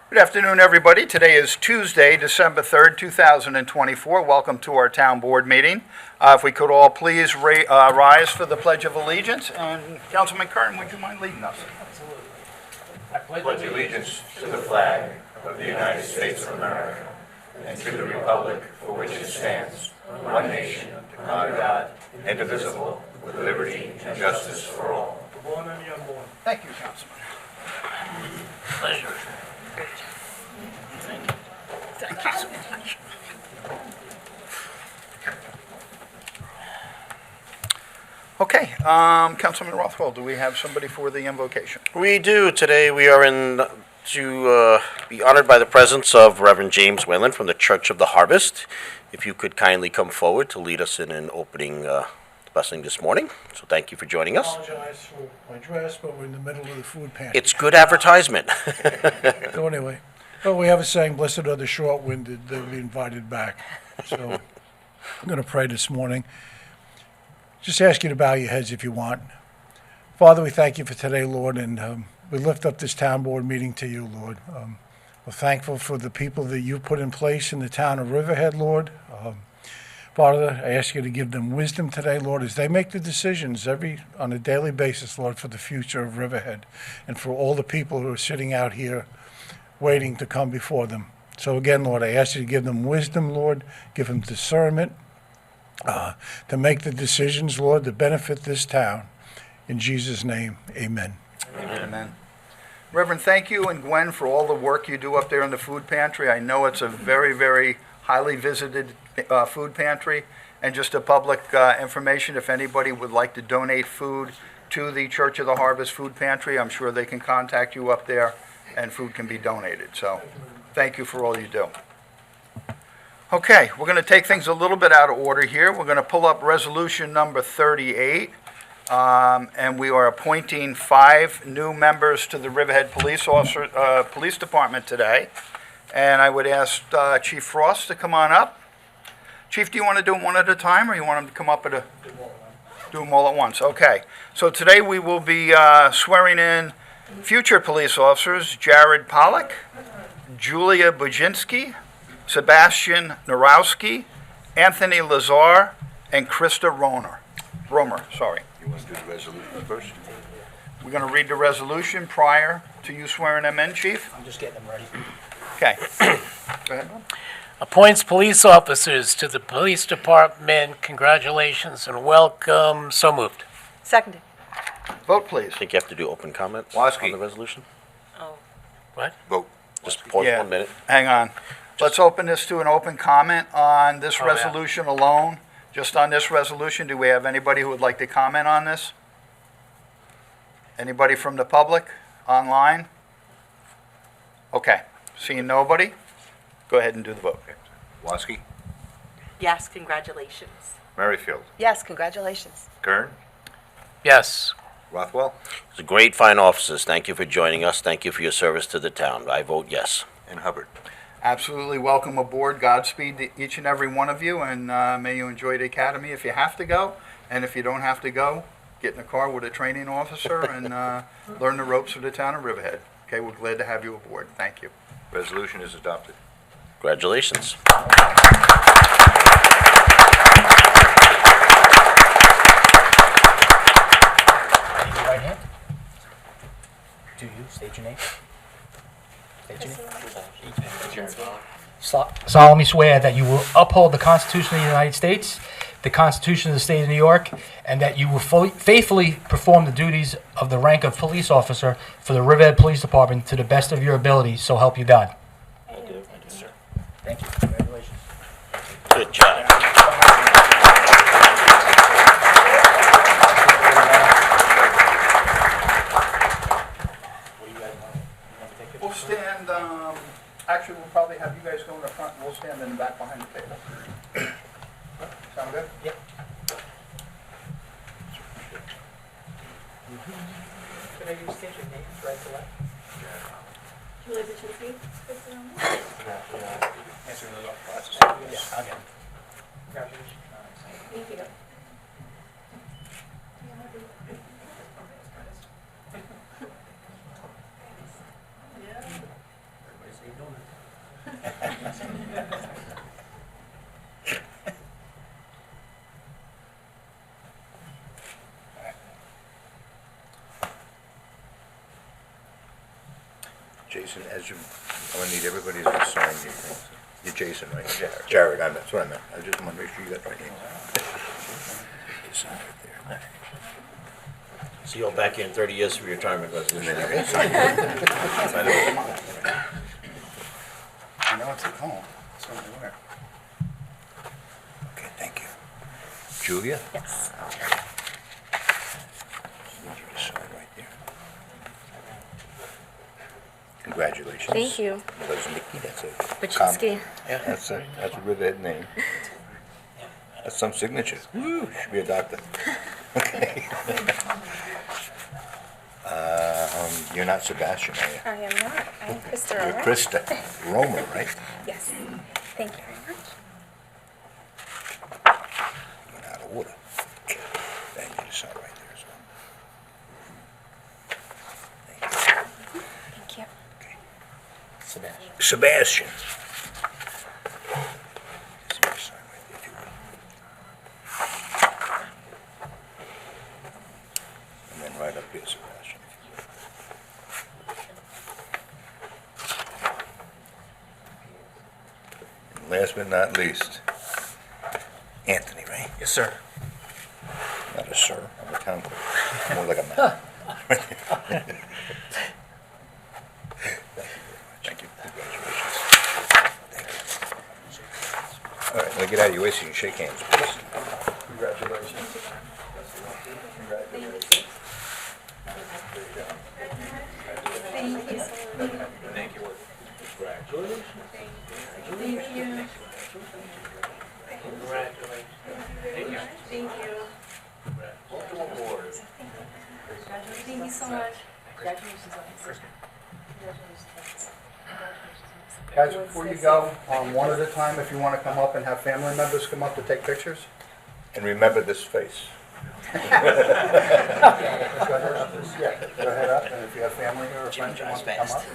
Good afternoon, everybody. Today is Tuesday, December 3rd, 2024. Welcome to our town board meeting. If we could all please rise for the Pledge of Allegiance. And Councilman Curtin, would you mind leading us? Absolutely. I pledge allegiance to the flag of the United States of America and to the republic for which it stands, one nation, under God, indivisible, with liberty and justice for all. Thank you, Councilman. Pleasure. Thank you so much. Okay, Councilman Rothwell, do we have somebody for the invocation? We do. Today we are to be honored by the presence of Reverend James Whelen from the Church of the Harvest. If you could kindly come forward to lead us in an opening blessing this morning. So thank you for joining us. I apologize for my dress, but we're in the middle of the food pantry. It's good advertisement. So anyway, well, we have a saying, blessed are the short-winded, they'll be invited back. So I'm going to pray this morning. Just ask you to bow your heads if you want. Father, we thank you for today, Lord, and we lift up this town board meeting to you, Lord. We're thankful for the people that you put in place in the town of Riverhead, Lord. Father, I ask you to give them wisdom today, Lord, as they make the decisions on a daily basis, Lord, for the future of Riverhead and for all the people who are sitting out here waiting to come before them. So again, Lord, I ask you to give them wisdom, Lord, give them discernment to make the decisions, Lord, to benefit this town. In Jesus' name, amen. Amen. Reverend, thank you, and Gwen, for all the work you do up there in the food pantry. I know it's a very, very highly visited food pantry. And just a public information, if anybody would like to donate food to the Church of the Harvest food pantry, I'm sure they can contact you up there and food can be donated. So thank you for all you do. Okay, we're going to take things a little bit out of order here. We're going to pull up resolution number 38. And we are appointing 5 new members to the Riverhead Police Department today. And I would ask Chief Frost to come on up. Chief, do you want to do them one at a time, or you want them to come up do them all at once? Okay. So today we will be swearing in future police officers: Jared Polak, Julia Buczynski, Sebastian Wnorowski, Anthony Lazar, and Krista Romer. Sorry. You want to do the resolution first? We're going to read the resolution prior to you swearing them in, Chief? I'm just getting them ready. Okay. Go ahead. Appoints police officers to the police department. Congratulations and welcome. So moved. Seconded. Vote, please. I think you have to do open comment Wnorowski. on the resolution. Oh. What? Vote. Just pause 1 minute. Hang on. Let's open this to an open comment on this Oh, yeah. resolution alone. Just on this resolution, do we have anybody who would like to comment on this? Anybody from the public online? Okay. Seeing nobody, go ahead and do the vote. Wnorowski. Yes, congratulations. Merrifield. Yes, congratulations. Kern. Yes. Rothwell. It's a great, fine officers. Thank you for joining us. Thank you for your service to the town. I vote yes. And Hubbard. Absolutely welcome aboard. Godspeed to each and every one of you, and may you enjoy the academy if you have to go. And if you don't have to go, get in a car with a training officer and learn the ropes of the town of Riverhead. Okay, we're glad to have you aboard. Thank you. Resolution is adopted. Congratulations. Raise your right hand. Do you state your name? State your name. Solemnly swear that you will uphold the Constitution of the United States, the Constitution of the State of New York, and that you will faithfully perform the duties of the rank of police officer for the Riverhead Police Department to the best of your ability, so help you God. I do, sir. Thank you. Congratulations. Good job. We'll stand, actually, we'll probably have you guys go in the front, and we'll stand in the back behind the table. Sound good? Yep. Can I use state your names right to left? Julia Buczynski, Krista Romer. Answering those questions. Yeah, I'll get it. Congratulations. Thank you. Jason, as you, I'm gonna need everybody to sign your things. You're Jason, right? Jared, that's what I meant. I just want to make sure you got the right name. Just sign right there. See you all back here in 30 years for your retirement And resolution. then you can sign it. Sign it. I know it's at home, it's only where. Okay, thank you. Julia? Yes. Need you to sign right there. Congratulations. Thank you. Woznicki, that's a. Buczynski. Yeah, that's a Riverhead name. That's some signature. Woo, should be a doctor. Okay. You're not Sebastian, are you? I am not. I'm Krista. You're Roma. Krista. Roma, right? Yes. Thank you very much. Went out of order. Okay. Thank you to sign right there as well. Thank you. Okay. Sebastian. Sebastian. Just need to sign right there, if you will. And then right up here, Sebastian. And last but not least, Anthony, right? Yes, sir. Not a sir, I'm a town clerk. More like a man. Thank you. Congratulations. Thank you. All right, now get out of your way so you can shake hands, please. Congratulations. Thank you so much. Guys, before you go, one at a time, if you want to come up and have family members come up to take pictures. And remember this face. Go ahead up, and if you have family or friends who want to come up.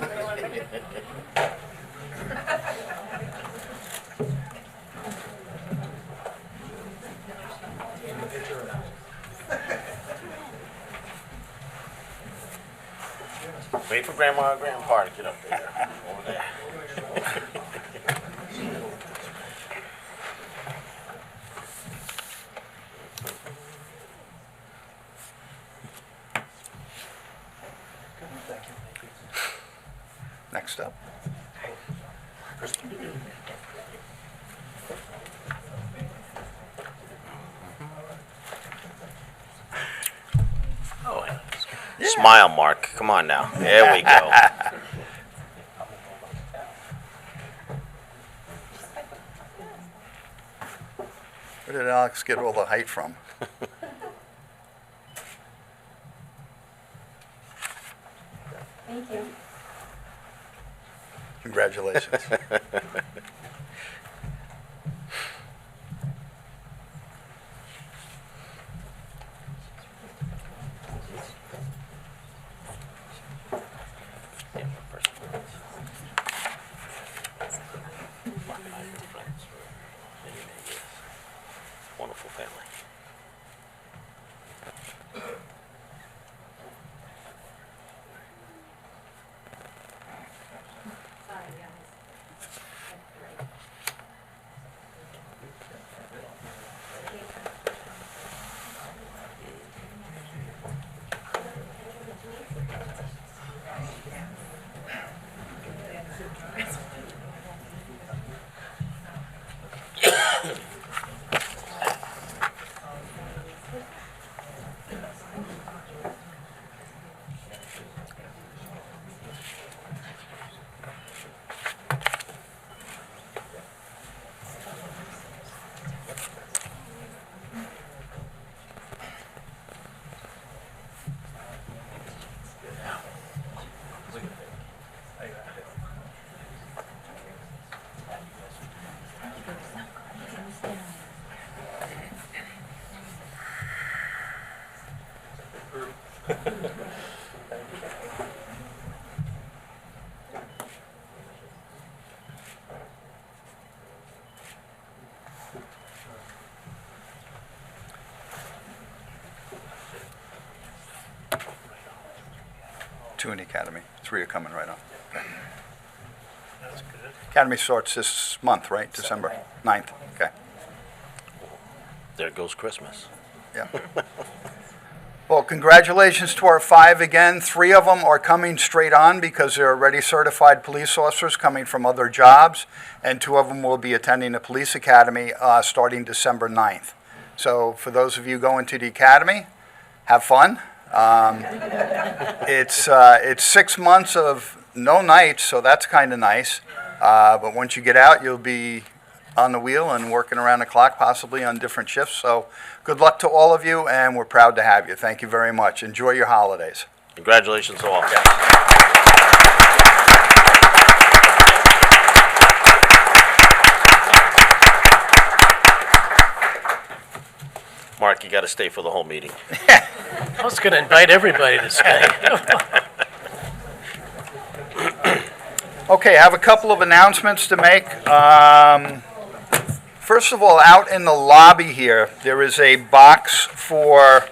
Wait for Grandma and Grandpa to get up there. Over there. Next up. Oh, smile, Mark. Come on now. There we go. Where did Alex get all the height from? Thank you. Congratulations. Wonderful family. Two in the academy. 3 are coming right up. Academy starts this month, right? December 9th. Okay. There goes Christmas. Yeah. Well, congratulations to our 5 again. 3 of them are coming straight on because they're already certified police officers coming from other jobs, and 2 of them will be attending the police academy starting December 9th. So for those of you going to the academy, have fun. It's 6 months of no nights, so that's kind of nice. But once you get out, you'll be on the wheel and working around the clock, possibly on different shifts. So good luck to all of you, and we're proud to have you. Thank you very much. Enjoy your holidays. Congratulations to all. Mark, you got to stay for the whole meeting. I was going to invite everybody to stay. Okay, I have a couple of announcements to make. First of all, out in the lobby here, there is a box for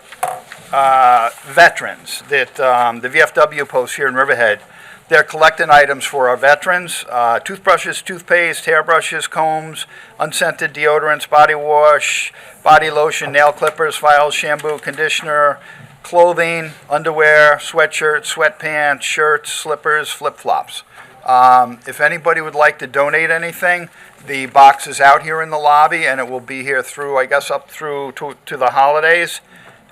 veterans that the VFW posts here in Riverhead. They're collecting items for our veterans, toothbrushes, toothpaste, hairbrushes, combs, unscented deodorants, body wash, body lotion, nail clippers, files, shampoo, conditioner, clothing, underwear, sweatshirts, sweatpants, shirts, slippers, flip-flops. If anybody would like to donate anything, the box is out here in the lobby, and it will be here through, I guess, up through to the holidays.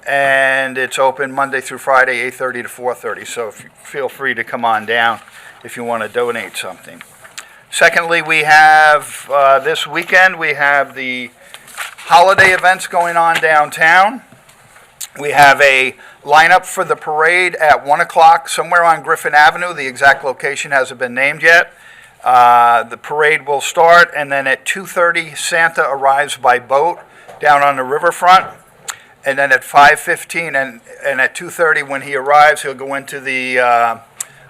And it's open Monday through Friday, 8:30 to 4:30. So feel free to come on down if you want to donate something. Secondly, we have this weekend, we have the holiday events going on downtown. We have a lineup for the parade at 1 o'clock somewhere on Griffin Avenue. The exact location hasn't been named yet. The parade will start, and then at 2:30, Santa arrives by boat down on the riverfront. And then at 5:15 and at 2:30, when he arrives, he'll go into the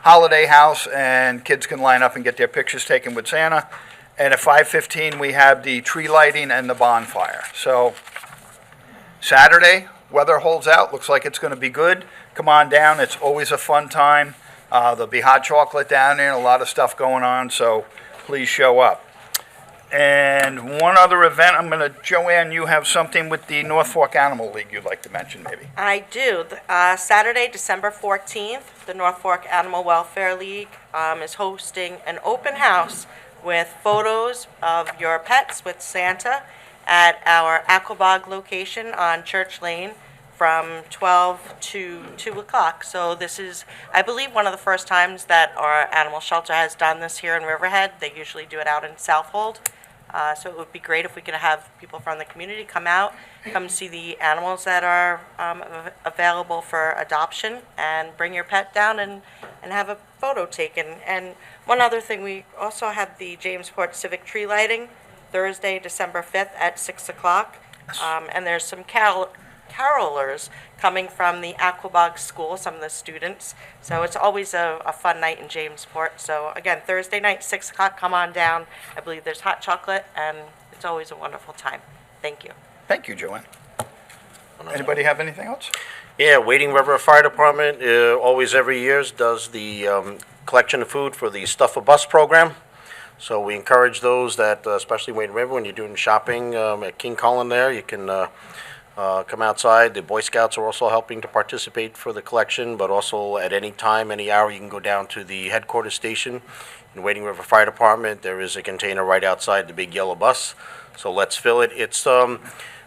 holiday house, and kids can line up and get their pictures taken with Santa. And at 5:15, we have the tree lighting and the bonfire. So Saturday, weather holds out. Looks like it's going to be good. Come on down. It's always a fun time. There'll be hot chocolate down there and a lot of stuff going on, so please show up. And one other event, Joanne, you have something with the North Fork Animal League you'd like to mention, maybe? I do. Saturday, December 14th, the North Fork Animal Welfare League is hosting an open house with photos of your pets with Santa at our Aquabog location on Church Lane from 12 to 2 o'clock. So this is, I believe, one of the first times that our animal shelter has done this here in Riverhead. They usually do it out in Southold. So it would be great if we could have people from the community come out, come see the animals that are available for adoption, and bring your pet down and have a photo taken. And one other thing, we also have the Jamesport Civic Tree Lighting, Thursday, December 5th at 6 o'clock. And there's some carolers coming from the Aquabog School, some of the students. So it's always a fun night in Jamesport. So again, Thursday night, 6 o'clock, come on down. I believe there's hot chocolate, and it's always a wonderful time. Thank you. Thank you, Joanne. Anybody have anything else? Yeah, Wading River Fire Department always every year does the collection of food for the Stuff a Bus program. So we encourage those that, especially Wading River, when you're doing shopping at King Cullen there, you can come outside. The Boy Scouts are also helping to participate for the collection, but also at any time, any hour, you can go down to the headquarters station in Wading River Fire Department. There is a container right outside the big yellow bus, so let's fill it. It's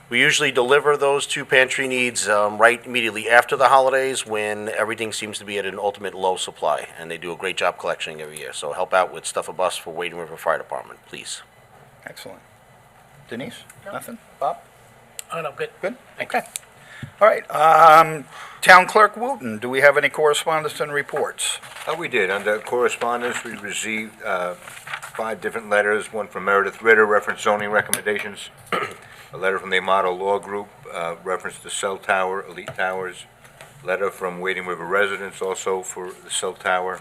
we usually deliver those to pantry needs right immediately after the holidays when everything seems to be at an ultimate low supply, and they do a great job collecting every year. So help out with Stuff a Bus for Wading River Fire Department, please. Excellent. Denise? Nothing? Bob? Oh, no, good. Good? Okay. All right. Town Clerk Wooten, do we have any correspondence and reports? We did. Under correspondence, we received 5 different letters, one from Meredith Ritter, reference zoning recommendations, a letter from the Amato Law Group, reference to cell tower, Elite Towers, letter from Wading River residents also for the cell tower,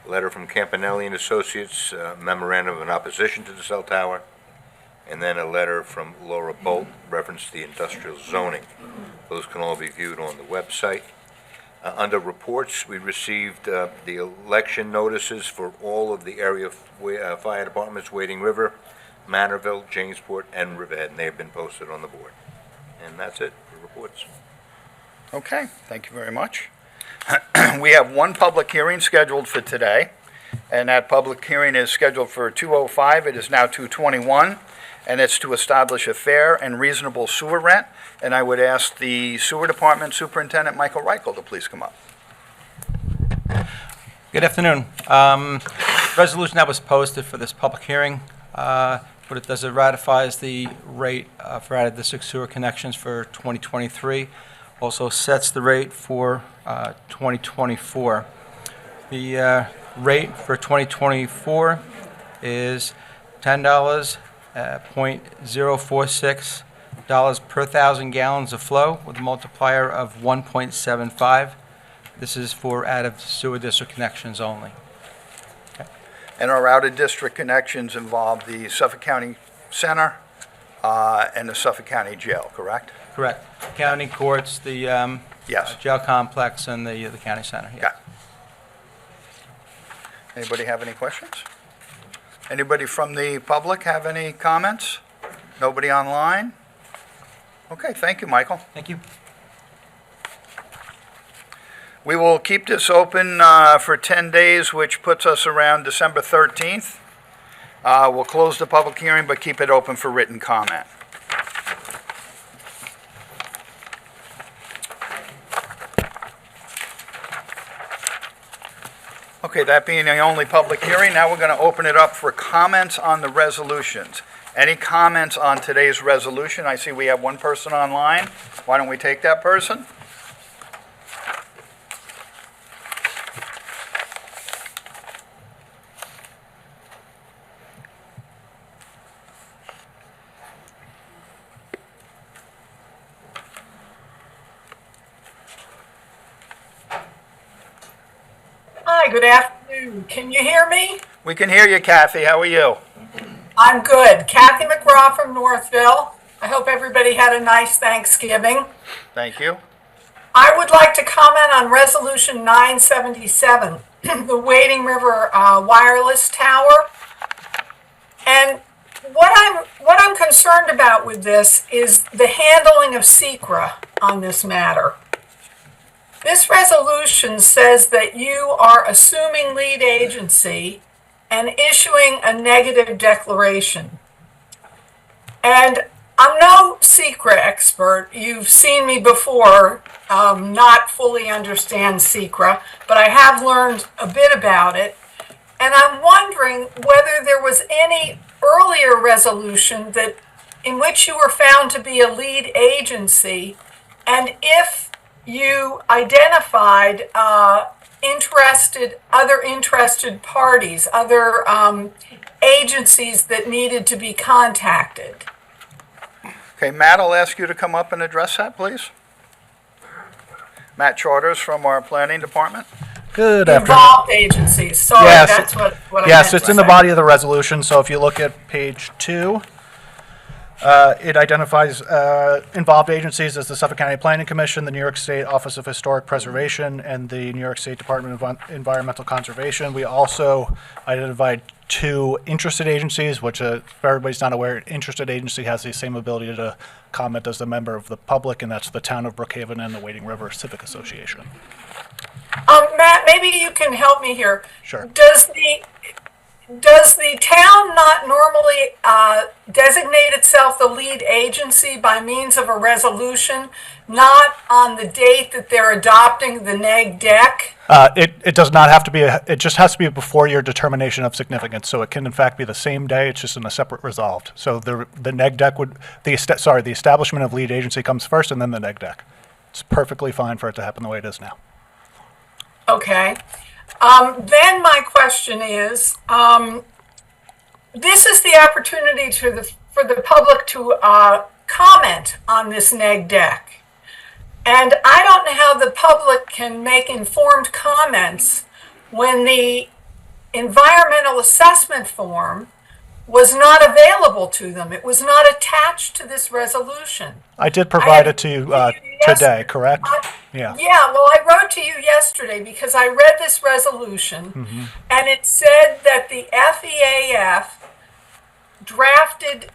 a letter from Campanelli and Associates, memorandum in opposition to the cell tower, and then a letter from Laura Bolt, reference to the industrial zoning. Those can all be viewed on the website. Under reports, we received the election notices for all of the area fire departments, Wading River, Manorville, Jamesport, and Riverhead, and they have been posted on the board. And that's it for reports. Okay, thank you very much. We have one public hearing scheduled for today, and that public hearing is scheduled for 2:05. It is now 2:21, and it's to establish a fair and reasonable sewer rent. And I would ask the Sewer Department Superintendent Michael Reichel to please come up. Good afternoon. Resolution that was posted for this public hearing, what it does, it ratifies the rate for out-of-district sewer connections for 2023, also sets the rate for 2024. The rate for 2024 is $10.046 per 1,000 gallons of flow with a multiplier of 1.75. This is for out-of-sewer district connections only. And our out-of-district connections involve the Suffolk County Center and the Suffolk County Jail, correct? Correct. County courts, the Yes. jail complex, and the county center. Yeah. Got it. Anybody have any questions? Anybody from the public have any comments? Nobody online? Okay, thank you, Michael. Thank you. We will keep this open for 10 days, which puts us around December 13th. We'll close the public hearing, but keep it open for written comment. Okay, that being the only public hearing, now we're going to open it up for comments on the resolutions. Any comments on today's resolution? I see we have one person online. Why don't we take that person? Hi, good afternoon. Can you hear me? We can hear you, Kathy. How are you? I'm good. Kathy McGraw from Northville. I hope everybody had a nice Thanksgiving. Thank you. I would like to comment on Resolution 977, the Wading River wireless tower. And what I'm concerned about with this is the handling of SECRA on this matter. This resolution says that you are assuming lead agency and issuing a negative declaration. And I'm no SECRA expert. You've seen me before not fully understand SECRA, but I have learned a bit about it. And I'm wondering whether there was any earlier resolution that in which you were found to be a lead agency, and if you identified other interested parties, other agencies that needed to be contacted. Okay, Matt, I'll ask you to come up and address that, please. Matt Charters from our planning department. Good afternoon. Involved agencies, sorry, Yes. that's what I Yes, meant it's to in the say. body of the resolution, so if you look at page 2, it identifies involved agencies as the Suffolk County Planning Commission, the New York State Office of Historic Preservation, and the New York State Department of Environmental Conservation. We also identified 2 interested agencies, which, if everybody's not aware, interested agency has the same ability to comment as a member of the public, and that's the Town of Brookhaven and the Wading River Civic Association. Matt, maybe you can help me here. Sure. Does the town not normally designate itself the lead agency by means of a resolution, not on the date that they're adopting the neg deck? It does not have to be, it just has to be before your determination of significance, so it can in fact be the same day, it's just in a separate resolved. So the neg deck the establishment of lead agency comes first and then the neg deck. It's perfectly fine for it to happen the way it is now. Okay. Then my question is, this is the opportunity for the public to comment on this neg deck. And I don't know how the public can make informed comments when the environmental assessment form was not available to them. It was not attached to this resolution. I did provide it to you. I had today, correct? Yeah. Yeah, well, I wrote to you yesterday because I read this resolution, and it said that the FEAF drafted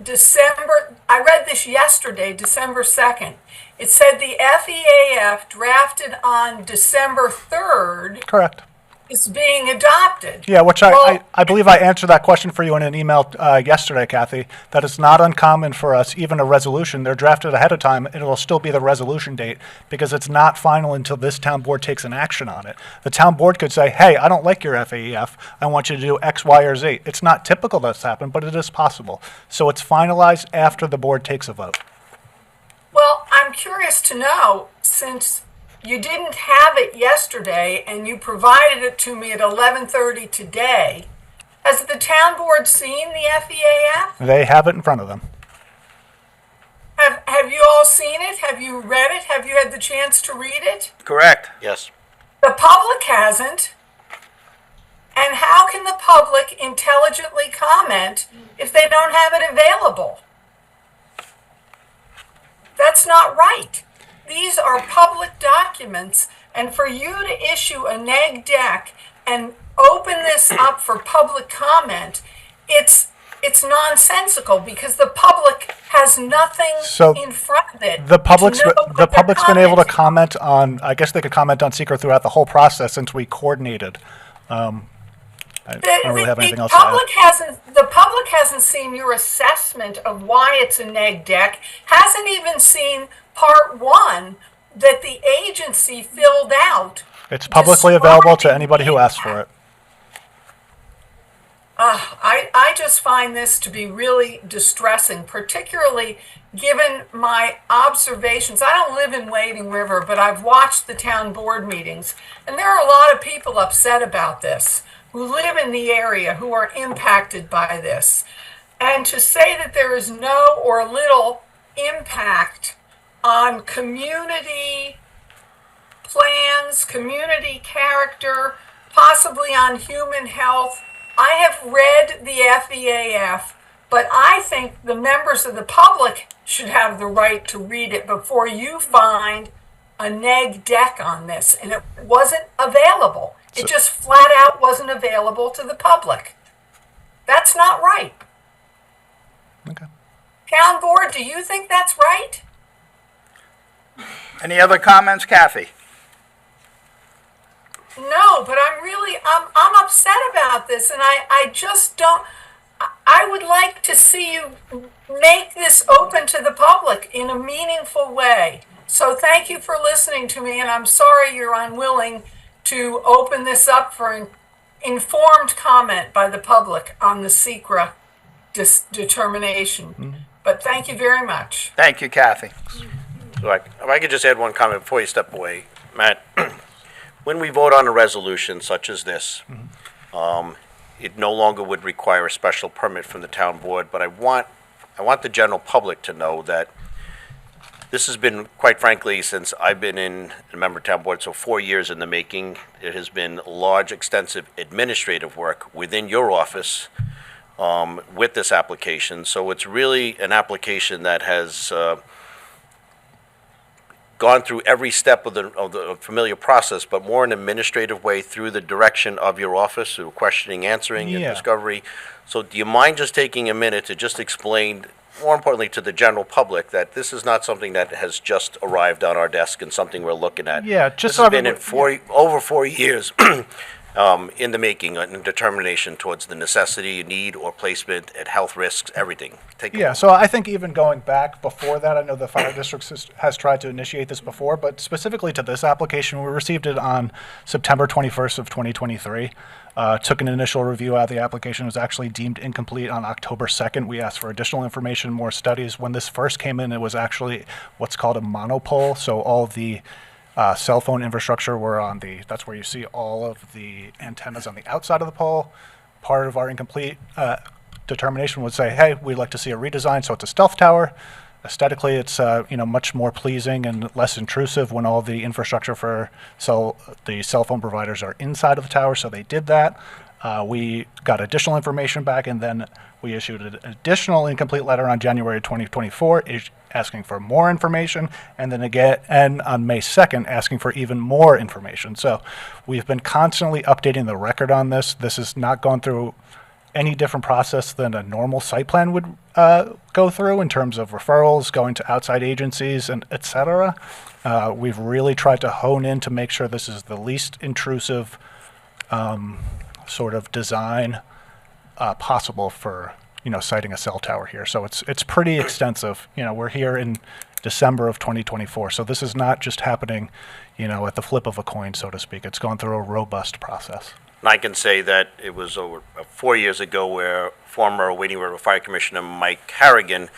I read this yesterday, December 2nd. It said the FEAF drafted on December 3rd Correct. is being adopted. Yeah, which Well, I believe I answered that question for you in an email yesterday, Kathy, that it's not uncommon for us, even a resolution, they're drafted ahead of time, and it'll still be the resolution date, because it's not final until this town board takes an action on it. The town board could say, hey, I don't like your FAEF, I want you to do X, Y, or Z. It's not typical that's happened, but it is possible. So it's finalized after the board takes a vote. Well, I'm curious to know, since you didn't have it yesterday and you provided it to me at 11:30 today, has the town board seen the FEAF? They have it in front of them. Have you all seen it? Have you read it? Have you had the chance to read it? Correct. Yes. The public hasn't. And how can the public intelligently comment if they don't have it available? That's not right. These are public documents, and for you to issue a neg deck and open this up for public comment, it's nonsensical because the public has nothing So in front of it. The public's to know what the they're public's been able to commenting. comment on. I guess they could comment on secret throughout the whole process since we coordinated. I don't really have anything else to add. The public hasn't seen your assessment of why it's a neg deck, hasn't even seen part one that the agency filled out. It's publicly available to describing anybody who the asks for it. I just find this to be really distressing, particularly given my observations. I don't live in Wading River, but I've watched the town board meetings, and there are a lot of people upset about this who live in the area who are impacted by this. And to say that there is no or little impact on community plans, community character, possibly on human health. I have read the FEAF, but I think the members of the public should have the right to read it before you find a neg deck on this. And it wasn't available. It just flat out wasn't available to the public. That's not right. Okay. Town board, do you think that's right? Any other comments, Kathy? No, but I'm upset about this, and I just don't. I would like to see you make this open to the public in a meaningful way. So thank you for listening to me, and I'm sorry you're unwilling to open this up for informed comment by the public on the SECRA determination. But thank you very much. Thank you, Kathy. So if I could just add one comment before you step away, Matt. When we vote on a resolution such as this, it no longer would require a special permit from the town board, but I want the general public to know that this has been, quite frankly, since I've been a member of town board, so 4 years in the making. It has been large, extensive administrative work within your office with this application. So it's really an application that has gone through every step of the familiar process, but more in an administrative way through the direction of your office, through questioning, answering, and discovery. So do you mind just taking a minute to just explain, more importantly to the general public, that this is not something that has just arrived on our desk and something we're looking at? Yeah, just this so has been in everyone- over 4 years in the making, and determination towards the necessity, need, or placement, and health risks, everything. Yeah, so I think even going back before that, I know the fire district has tried to initiate this before, but specifically to this application, we received it on September 21st of 2023. Took an initial review out. The application was actually deemed incomplete on October 2nd. We asked for additional information, more studies. When this first came in, it was actually what's called a monopole, so all of the cell phone infrastructure were on that's where you see all of the antennas on the outside of the pole. Part of our incomplete determination would say, hey, we'd like to see a redesign, so it's a stealth tower. Aesthetically, it's much more pleasing and less intrusive when all the infrastructure for the cell phone providers are inside of the tower, so they did that. We got additional information back, and then we issued an additional incomplete letter on January 2024, asking for more information, and then again on May 2nd, asking for even more information. So we've been constantly updating the record on this. This has not gone through any different process than a normal site plan would go through in terms of referrals, going to outside agencies, and et cetera. We've really tried to hone in to make sure this is the least intrusive sort of design possible for, siting a cell tower here. So it's pretty extensive. We're here in December of 2024. So this is not just happening, at the flip of a coin, so to speak. It's gone through a robust process. And I can say that it was over 4 years ago where former Wading River Fire Commissioner Mike Harrigan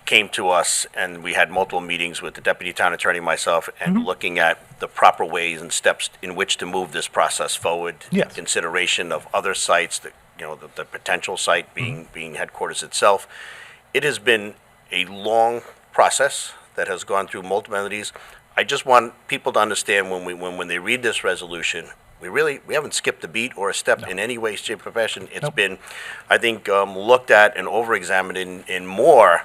came to us, and we had multiple meetings with the deputy town attorney and myself, and looking at the proper ways and steps in which to move this process forward. Yes. Consideration of other sites, the potential site being headquarters itself. It has been a long process that has gone through multiple entities. I just want people to understand when they read this resolution, we haven't skipped a beat or a step in any way, shape, or fashion. It's been, I think, looked at and over-examined in more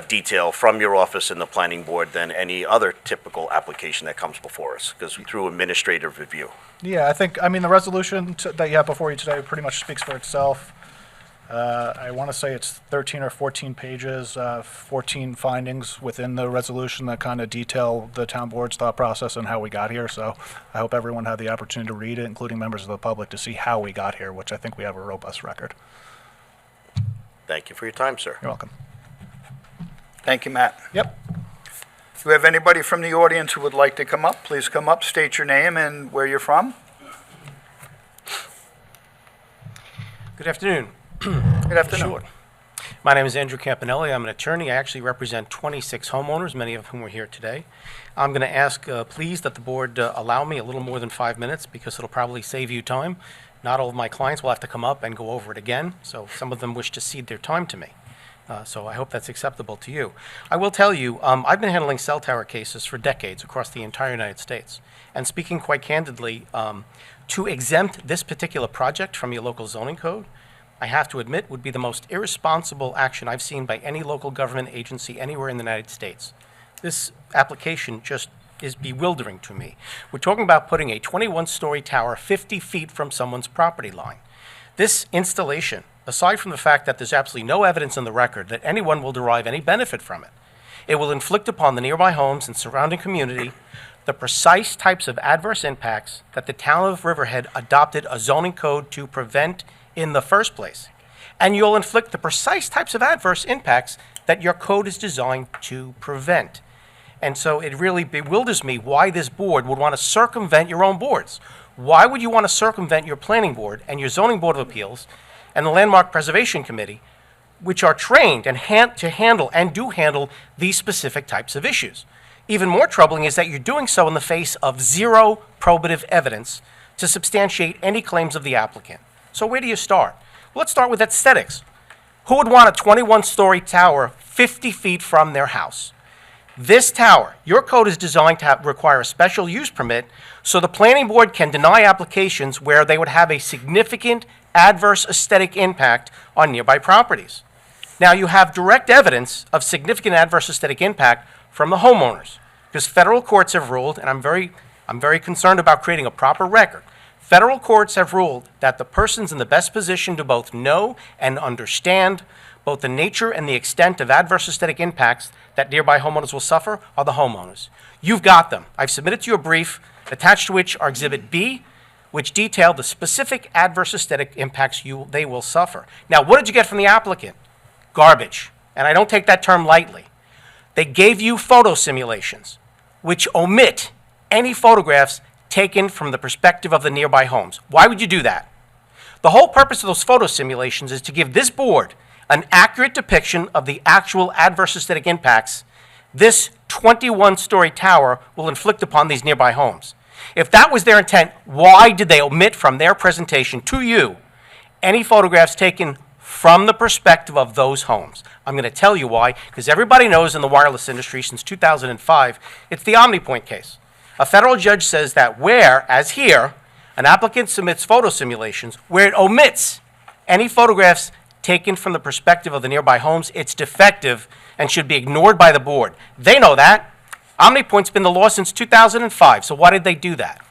detail from your office and the planning board than any other typical application that comes before us, because through administrative review. Yeah, the resolution that you have before you today pretty much speaks for itself. I want to say it's 13 or 14 pages, 14 findings within the resolution that kind of detail the town board's thought process and how we got here. So I hope everyone had the opportunity to read it, including members of the public, to see how we got here, which I think we have a robust record. Thank you for your time, sir. You're welcome. Thank you, Matt. Yep. Do we have anybody from the audience who would like to come up? Please come up, state your name and where you're from. Good afternoon. Good afternoon. Sure. My name is Andrew Campanelli. I'm an attorney. I actually represent 26 homeowners, many of whom are here today. I'm going to ask, please, that the board allow me a little more than 5 minutes, because it'll probably save you time. Not all of my clients will have to come up and go over it again, so some of them wish to cede their time to me. So I hope that's acceptable to you. I will tell you, I've been handling cell tower cases for decades across the entire United States. And speaking quite candidly, to exempt this particular project from your local zoning code, I have to admit, would be the most irresponsible action I've seen by any local government agency anywhere in the United States. This application just is bewildering to me. We're talking about putting a 21-story tower 50 feet from someone's property line. This installation, aside from the fact that there's absolutely no evidence in the record that anyone will derive any benefit from it, it will inflict upon the nearby homes and surrounding community the precise types of adverse impacts that the town of Riverhead adopted a zoning code to prevent in the first place. And you'll inflict the precise types of adverse impacts that your code is designed to prevent. And so it really bewilders me why this board would want to circumvent your own boards. Why would you want to circumvent your planning board and your zoning board of appeals and the Landmark Preservation Committee, which are trained and to handle and do handle these specific types of issues? Even more troubling is that you're doing so in the face of zero probative evidence to substantiate any claims of the applicant. So where do you start? Well, let's start with aesthetics. Who would want a 21-story tower 50 feet from their house? This tower, your code is designed to require a special use permit so the planning board can deny applications where they would have a significant adverse aesthetic impact on nearby properties. Now, you have direct evidence of significant adverse aesthetic impact from the homeowners, because federal courts have ruled, and I'm very concerned about creating a proper record. Federal courts have ruled that the persons in the best position to both know and understand both the nature and the extent of adverse aesthetic impacts that nearby homeowners will suffer are the homeowners. You've got them. I've submitted to you a brief, attached to which are Exhibit B, which detail the specific adverse aesthetic impacts they will suffer. Now, what did you get from the applicant? Garbage. And I don't take that term lightly. They gave you photo simulations, which omit any photographs taken from the perspective of the nearby homes. Why would you do that? The whole purpose of those photo simulations is to give this board an accurate depiction of the actual adverse aesthetic impacts this 21-story tower will inflict upon these nearby homes. If that was their intent, why did they omit from their presentation to you any photographs taken from the perspective of those homes? I'm going to tell you why, because everybody knows in the wireless industry since 2005, it's the OmniPoint case. A federal judge says that where, as here, An applicant submits photo simulations where it omits any photographs taken from the perspective of the nearby homes. It's defective and should be ignored by the board. They know that. OmniPoint's been the law since 2005, so why did they do that?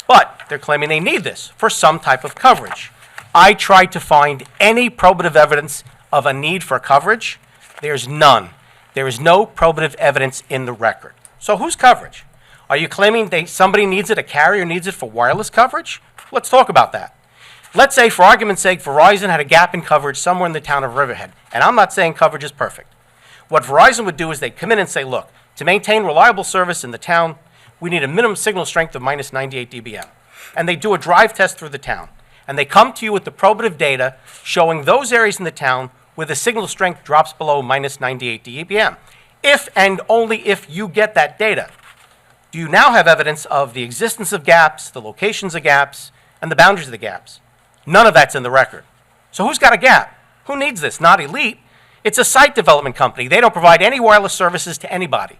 But they're claiming they need this for some type of coverage. I tried to find any probative evidence of a need for coverage. There's none. There is no probative evidence in the record. So whose coverage? Are you claiming somebody needs it, a carrier needs it for wireless coverage? Let's talk about that. Let's say, for argument's sake, Verizon had a gap in coverage somewhere in the town of Riverhead. And I'm not saying coverage is perfect. What Verizon would do is they'd come in and say, look, to maintain reliable service in the town, we need a minimum signal strength of minus 98 dBm. And they do a drive test through the town. And they come to you with the probative data showing those areas in the town where the signal strength drops below minus 98 dBm. If and only if you get that data, do you now have evidence of the existence of gaps, the locations of gaps, and the boundaries of the gaps? None of that's in the record. So who's got a gap? Who needs this? Not Elite. It's a site development company. They don't provide any wireless services to anybody.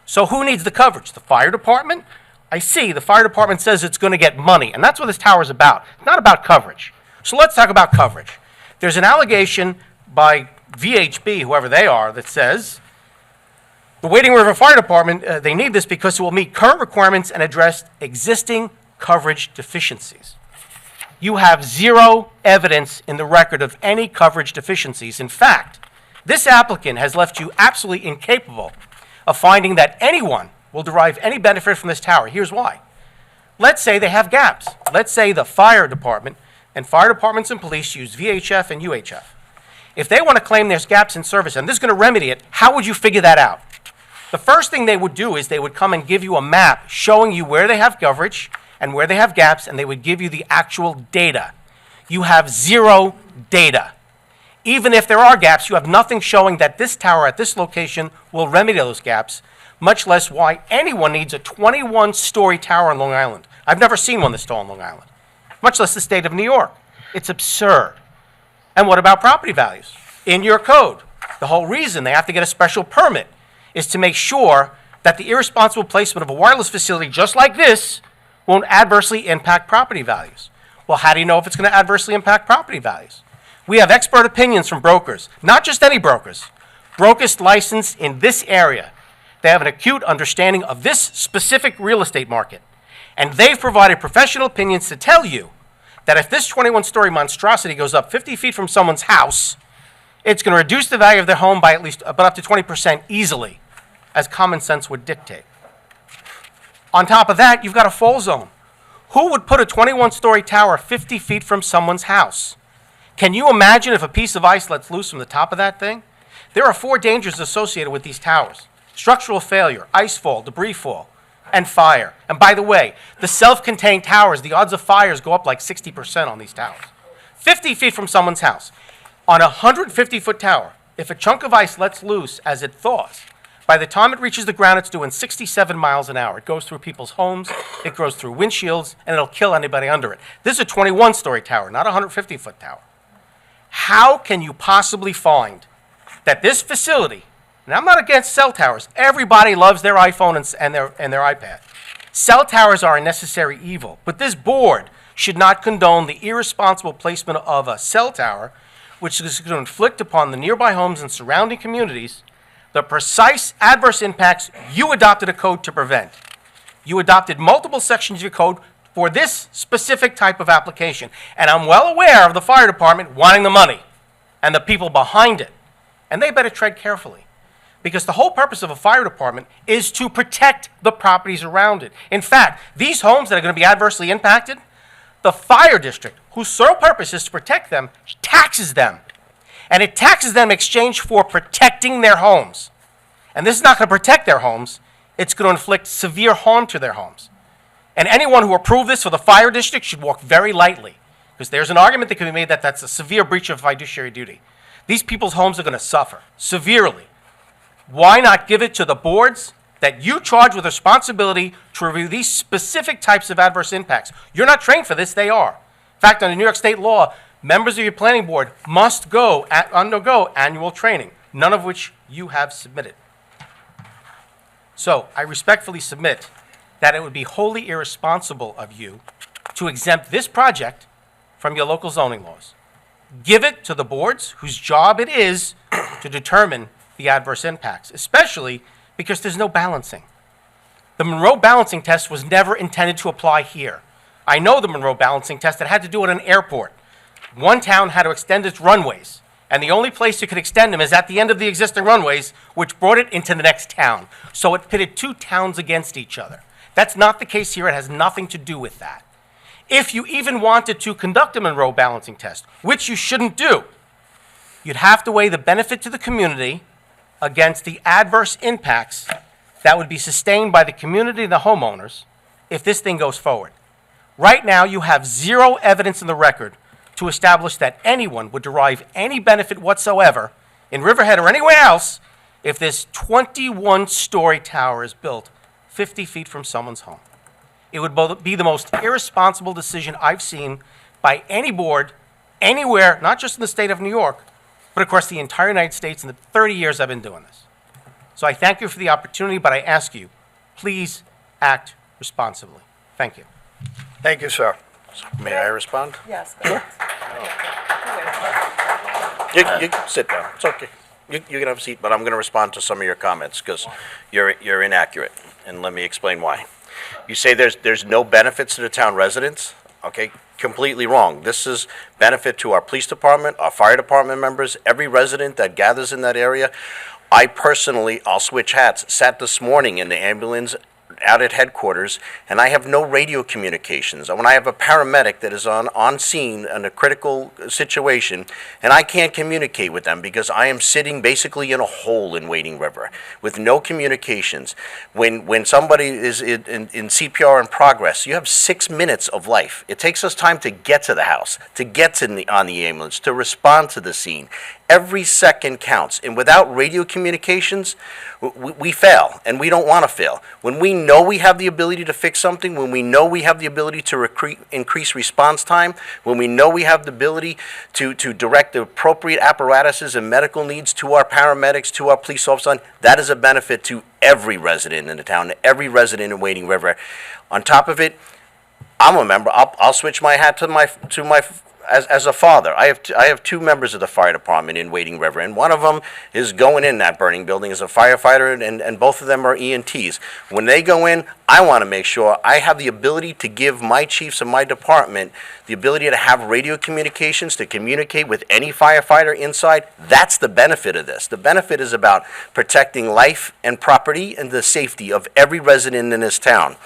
So who needs the coverage? The fire department? I see the fire department says it's going to get money, and that's what this tower is about. It's not about coverage. So let's talk about coverage. There's an allegation by VHB, whoever they are, that says the Wading River Fire Department, they need this because it will meet current requirements and address existing coverage deficiencies. You have zero evidence in the record of any coverage deficiencies. In fact, this applicant has left you absolutely incapable of finding that anyone will derive any benefit from this tower. Here's why. Let's say they have gaps. Let's say the fire department and fire departments and police use VHF and UHF. If they want to claim there's gaps in service and this is going to remedy it, how would you figure that out? The first thing they would do is they would come and give you a map showing you where they have coverage and where they have gaps, and they would give you the actual data. You have zero data. Even if there are gaps, you have nothing showing that this tower at this location will remedy those gaps, much less why anyone needs a 21-story tower on Long Island. I've never seen one this tall on Long Island, much less the state of New York. It's absurd. And what about property values? In your code, the whole reason they have to get a special permit is to make sure that the irresponsible placement of a wireless facility just like this won't adversely impact property values. Well, how do you know if it's going to adversely impact property values? We have expert opinions from brokers, not just any brokers, brokers licensed in this area. They have an acute understanding of this specific real estate market. And they've provided professional opinions to tell you that if this 21-story monstrosity goes up 50 feet from someone's house, it's going to reduce the value of their home by at least up to 20% easily, as common sense would dictate. On top of that, you've got a fall zone. Who would put a 21-story tower 50 feet from someone's house? Can you imagine if a piece of ice lets loose from the top of that thing? There are 4 dangers associated with these towers: structural failure, ice fall, debris fall, and fire. And by the way, the self-contained towers, the odds of fires go up like 60% on these towers. 50 feet from someone's house. On a 150-foot tower, if a chunk of ice lets loose as it thaws, by the time it reaches the ground, it's doing 67 miles an hour. It goes through people's homes, it goes through windshields, and it'll kill anybody under it. This is a 21-story tower, not a 150-foot tower. How can you possibly find that this facility, and I'm not against cell towers, everybody loves their iPhone and their iPad. Cell towers are a necessary evil, but this board should not condone the irresponsible placement of a cell tower, which is going to inflict upon the nearby homes and surrounding communities the precise adverse impacts you adopted a code to prevent. You adopted multiple sections of your code for this specific type of application. And I'm well aware of the fire department wanting the money and the people behind it. And they better tread carefully, because the whole purpose of a fire department is to protect the properties around it. In fact, these homes that are going to be adversely impacted, the fire district, whose sole purpose is to protect them, taxes them. And it taxes them in exchange for protecting their homes. And this is not going to protect their homes. It's going to inflict severe harm to their homes. And anyone who approved this for the fire district should walk very lightly, because there's an argument that can be made that that's a severe breach of fiduciary duty. These people's homes are going to suffer severely. Why not give it to the boards that you charge with responsibility to review these specific types of adverse impacts? You're not trained for this, they are. In fact, under New York State law, members of your planning board must undergo annual training, none of which you have submitted. So I respectfully submit that it would be wholly irresponsible of you to exempt this project from your local zoning laws. Give it to the boards whose job it is to determine the adverse impacts, especially because there's no balancing. The Monroe balancing test was never intended to apply here. I know the Monroe balancing test that had to do at an airport. One town had to extend its runways, and the only place you could extend them is at the end of the existing runways, which brought it into the next town. So it pitted two towns against each other. That's not the case here. It has nothing to do with that. If you even wanted to conduct a Monroe balancing test, which you shouldn't do, you'd have to weigh the benefit to the community against the adverse impacts that would be sustained by the community and the homeowners if this thing goes forward. Right now, you have zero evidence in the record to establish that anyone would derive any benefit whatsoever in Riverhead or anywhere else if this 21-story tower is built 50 feet from someone's home. It would be the most irresponsible decision I've seen by any board anywhere, not just in the state of New York, but across the entire United States in the 30 years I've been doing this. So I thank you for the opportunity, but I ask you, please act responsibly. Thank you. Thank you, sir. May I respond? Yes. You can sit down. It's okay. You can have a seat, but I'm going to respond to some of your comments because you're inaccurate, and let me explain why. You say there's no benefits to the town residents. Okay, completely wrong. This is benefit to our police department, our fire department members, every resident that gathers in that area. I personally, I'll switch hats, sat this morning in the ambulance out at headquarters, and I have no radio communications. When I have a paramedic that is on scene in a critical situation, and I can't communicate with them because I am sitting basically in a hole in Wading River with no communications. When somebody is in CPR in progress, you have 6 minutes of life. It takes us time to get to the house, to get to on the ambulance, to respond to the scene. Every second counts, and without radio communications, we fail, and we don't want to fail. When we know we have the ability to fix something, when we know we have the ability to increase response time, when we know we have the ability to direct the appropriate apparatuses and medical needs to our paramedics, to our police officers, that is a benefit to every resident in the town, every resident in Wading River. On top of it, I'm a member. I'll switch my hat to my as a father. I have two members of the fire department in Wading River, and one of them is going in that burning building as a firefighter, and both of them are EMTs. When they go in, I want to make sure I have the ability to give my chiefs of my department the ability to have radio communications, to communicate with any firefighter inside. That's the benefit of this. The benefit is about protecting life and property and the safety of every resident in this town.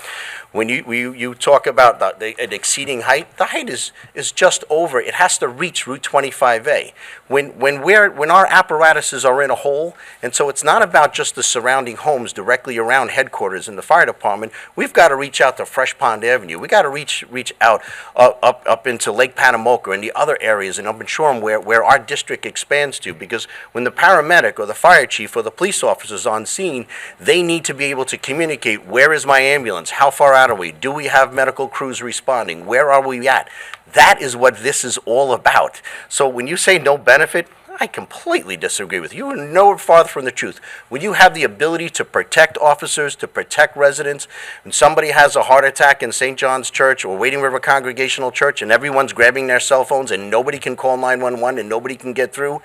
When you talk about an exceeding height, the height is just over. It has to reach Route 25A. When our apparatuses are in a hole, and so it's not about just the surrounding homes directly around headquarters in the fire department. We've got to reach out to Fresh Pond Avenue. We got to reach out up into Lake Panamoka and the other areas and up in Shoreham where our district expands to. Because when the paramedic or the fire chief or the police officer is on scene, they need to be able to communicate, where is my ambulance? How far out are we? Do we have medical crews responding? Where are we at? That is what this is all about. So when you say no benefit, I completely disagree with you. You're no farther from the truth. When you have the ability to protect officers, to protect residents, when somebody has a heart attack in St. John's Church or Wading River Congregational Church and everyone's grabbing their cell phones and nobody can call 911 and nobody can get through,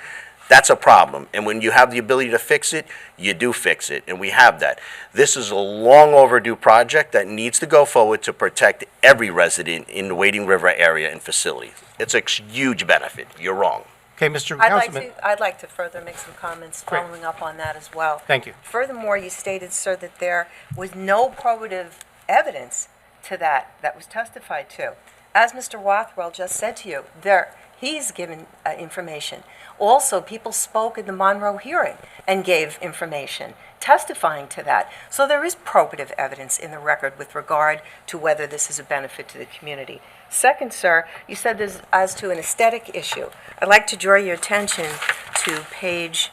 that's a problem. And when you have the ability to fix it, you do fix it. And we have that. This is a long overdue project that needs to go forward to protect every resident in the Wading River area and facility. It's a huge benefit. You're wrong. Okay, Mr. I'd Councilman. I'd like to further make some comments Great. following up on that as well. Thank you. Furthermore, you stated, sir, that there was no probative evidence to that was testified to. As Mr. Rothwell just said to you, he's given information. Also, people spoke in the Monroe hearing and gave information testifying to that. So there is probative evidence in the record with regard to whether this is a benefit to the community. Second, sir, you said this as to an aesthetic issue. I'd like to draw your attention to page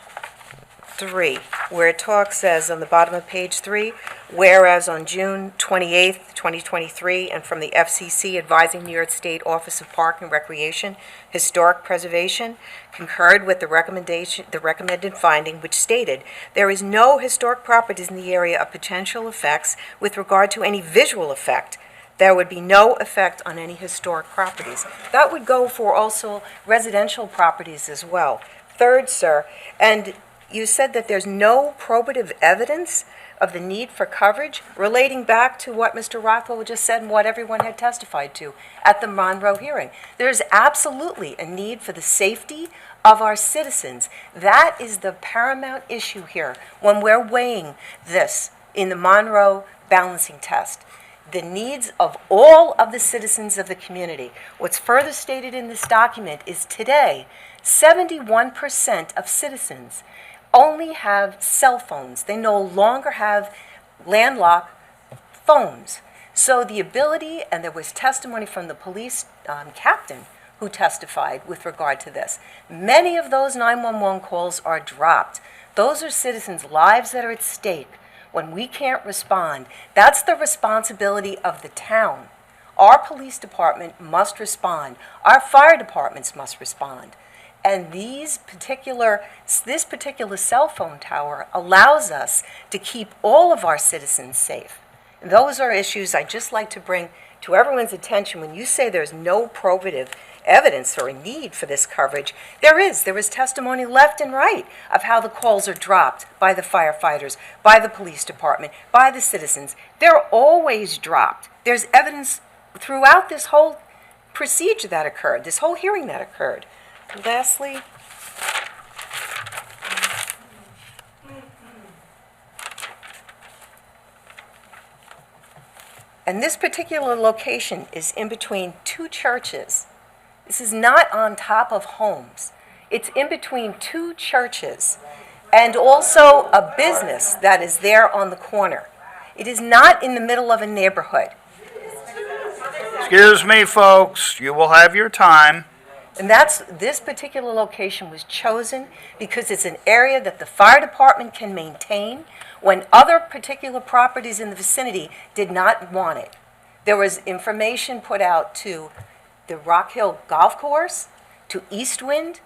3, where it says on the bottom of page 3, whereas on June 28th, 2023, and from the FCC advising New York State Office of Park and Recreation, Historic Preservation, concurred with the recommended finding, which stated there is no historic properties in the area of potential effects with regard to any visual effect There would be no effect on any historic properties. That would go for also residential properties as well. Third, sir, and you said that there's no probative evidence of the need for coverage relating back to what Mr. Rothwell just said and what everyone had testified to at the Monroe hearing. There's absolutely a need for the safety of our citizens. That is the paramount issue here when we're weighing this in the Monroe balancing test. The needs of all of the citizens of the community. What's further stated in this document is today, 71% of citizens only have cell phones. They no longer have landlocked phones. So the ability, and there was testimony from the police captain who testified with regard to this, many of those 911 calls are dropped. Those are citizens' lives that are at stake. When we can't respond, that's the responsibility of the town. Our police department must respond. Our fire departments must respond. And this particular cell phone tower allows us to keep all of our citizens safe. And those are issues I'd just like to bring to everyone's attention. When you say there's no probative evidence or a need for this coverage, there is. There is testimony left and right of how the calls are dropped by the firefighters, by the police department, by the citizens. They're always dropped. There's evidence throughout this whole procedure that occurred, this whole hearing that occurred. Lastly, and this particular location is in between two churches. This is not on top of homes. It's in between two churches and also a business that is there on the corner. It is not in the middle of a neighborhood. Excuse me, folks, you will have your time. And this particular location was chosen because it's an area that the fire department can maintain when other particular properties in the vicinity did not want it. There was information put out to the Rock Hill Golf Course, to Eastwind,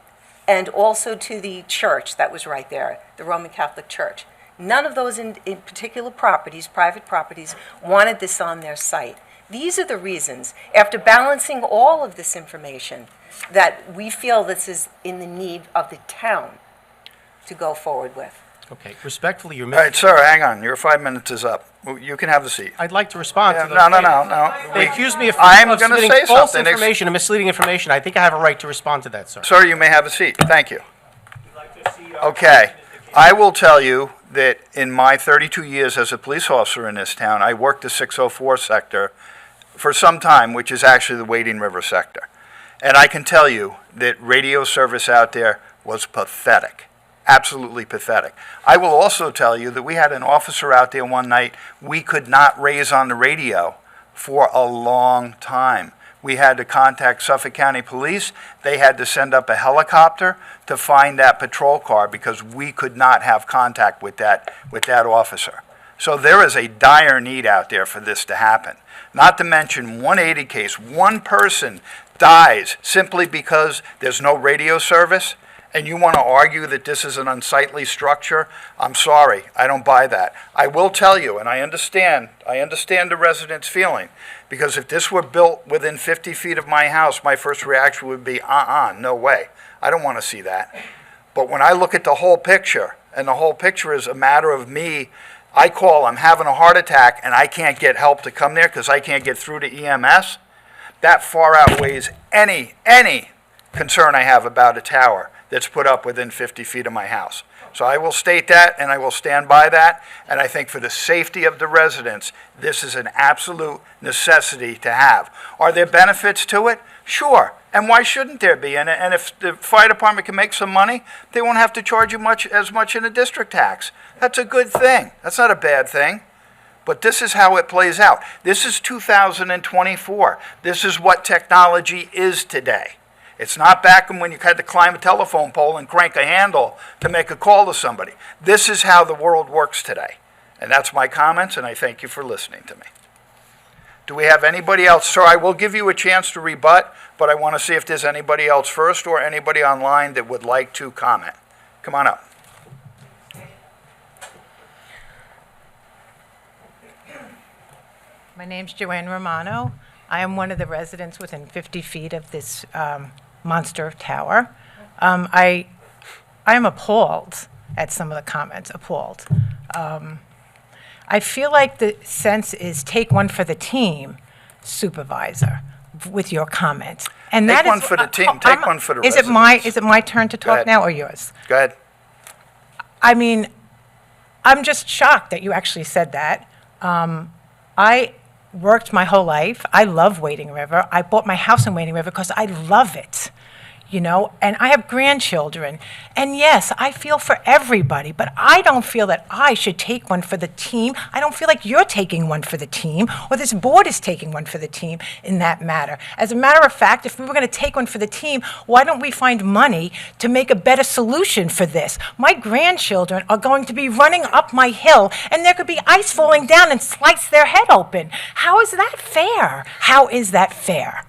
and also to the church that was right there, the Roman Catholic Church. None of those in particular properties, private properties, wanted this on their site. These are the reasons, after balancing all of this information, that we feel this is in the need of the town to go forward with. Okay, respectfully, you're All missing. right, sir, hang on. Your 5 minutes is up. You can have the seat. I'd like to respond to those. No. They accuse me of I'm of gonna submitting say false something. information and misleading information. I think I have a right to respond to that, sir. Sir, you may have a seat. Thank you. Okay. I will tell you that in my 32 years as a police officer in this town, I worked the 604 sector for some time, which is actually the Wading River sector. And I can tell you that radio service out there was pathetic. Absolutely pathetic. I will also tell you that we had an officer out there one night we could not raise on the radio for a long time. We had to contact Suffolk County Police. They had to send up a helicopter to find that patrol car because we could not have contact with that officer. So there is a dire need out there for this to happen. Not to mention 180 case, one person dies simply because there's no radio service, and you want to argue that this is an unsightly structure. I'm sorry, I don't buy that. I will tell you, and I understand the residents' feeling, because if this were built within 50 feet of my house, my first reaction would be, no way. I don't want to see that. But when I look at the whole picture, and the whole picture is a matter of me, I'm having a heart attack, and I can't get help to come there because I can't get through to EMS, that far outweighs any concern I have about a tower that's put up within 50 feet of my house. So I will state that, and I will stand by that, and I think for the safety of the residents, this is an absolute necessity to have. Are there benefits to it? Sure, and why shouldn't there be? And if the fire department can make some money, they won't have to charge you as much in a district tax. That's a good thing. That's not a bad thing. But this is how it plays out. This is 2024. This is what technology is today. It's not back when you had to climb a telephone pole and crank a handle to make a call to somebody. This is how the world works today. And that's my comments, and I thank you for listening to me. Do we have anybody else? Sir, I will give you a chance to rebut, but I want to see if there's anybody else first or anybody online that would like to comment. Come on up. My name's Joanne Romano. I am one of the residents within 50 feet of this monster tower. I am appalled at some of the comments, appalled. I feel like the sense is take one for the team, Supervisor, with your comments. And Take that one is- for the team, take one for the Is it my turn to Go ahead. talk now or yours? Go ahead. I mean, I'm just shocked that you actually said that. I worked my whole life. I love Wading River. I bought my house in Wading River because I love it, you know, and I have grandchildren. And yes, I feel for everybody, but I don't feel that I should take one for the team. I don't feel like you're taking one for the team or this board is taking one for the team in that matter. As a matter of fact, if we were going to take one for the team, why don't we find money to make a better solution for this? My grandchildren are going to be running up my hill and there could be ice falling down and slice their head open. How is that fair? How is that fair?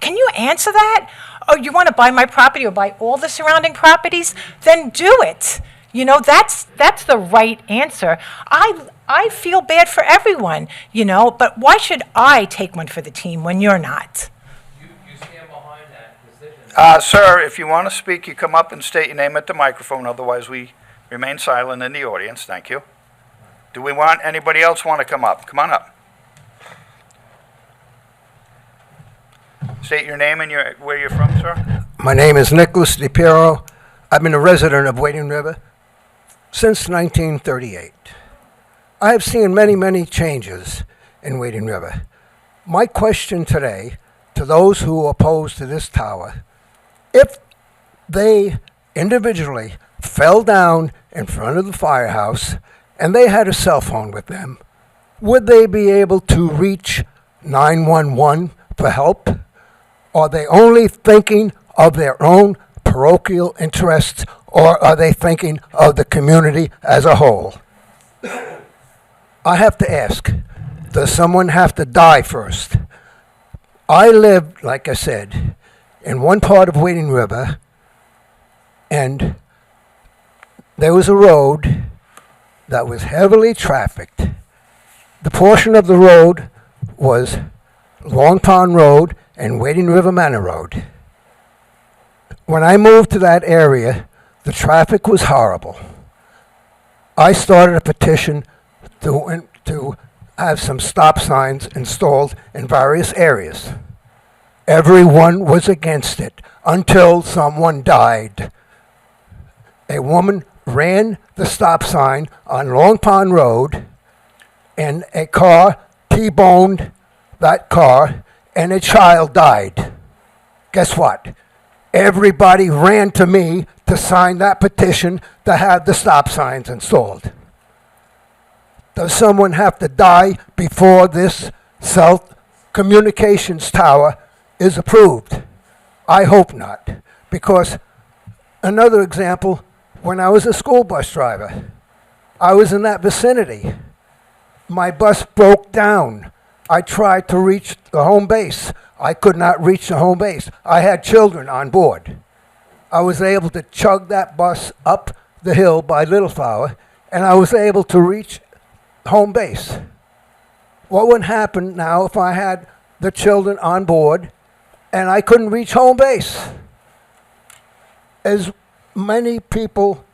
Can you answer that? Or you want to buy my property or buy all the surrounding properties? Then do it. You know, that's the right answer. I feel bad for everyone, you know, but why should I take one for the team when you're not? You stand behind that decision. Sir, if you want to speak, you come up and state your name at the microphone, otherwise we remain silent in the audience. Thank you. Do we want, anybody else want to come up? Come on up. State your name and where you're from, sir. My name is Nicholas DiPiero. I've been a resident of Wading River since 1938. I have seen many, many changes in Wading River. My question today to those who are opposed to this tower, if they individually fell down in front of the firehouse and they had a cell phone with them, would they be able to reach 911 for help? Are they only thinking of their own parochial interests, or are they thinking of the community as a whole? I have to ask, does someone have to die first? I lived, like I said, in one part of Wading River, and there was a road that was heavily trafficked. The portion of the road was Long Pond Road and Wading River Manor Road. When I moved to that area, the traffic was horrible. I started a petition to have some stop signs installed in various areas. Everyone was against it until someone died. A woman ran the stop sign on Long Pond Road, and a car T-boned that car, and a child died. Guess what? Everybody ran to me to sign that petition to have the stop signs installed. Does someone have to die before this cell communications tower is approved? I hope not. Because another example, when I was a school bus driver, I was in that vicinity. My bus broke down. I tried to reach the home base. I could not reach the home base. I had children on board. I was able to chug that bus up the hill by Little Flower, and I was able to reach home base. What would happen now if I had the children on board and I couldn't reach home base? As many people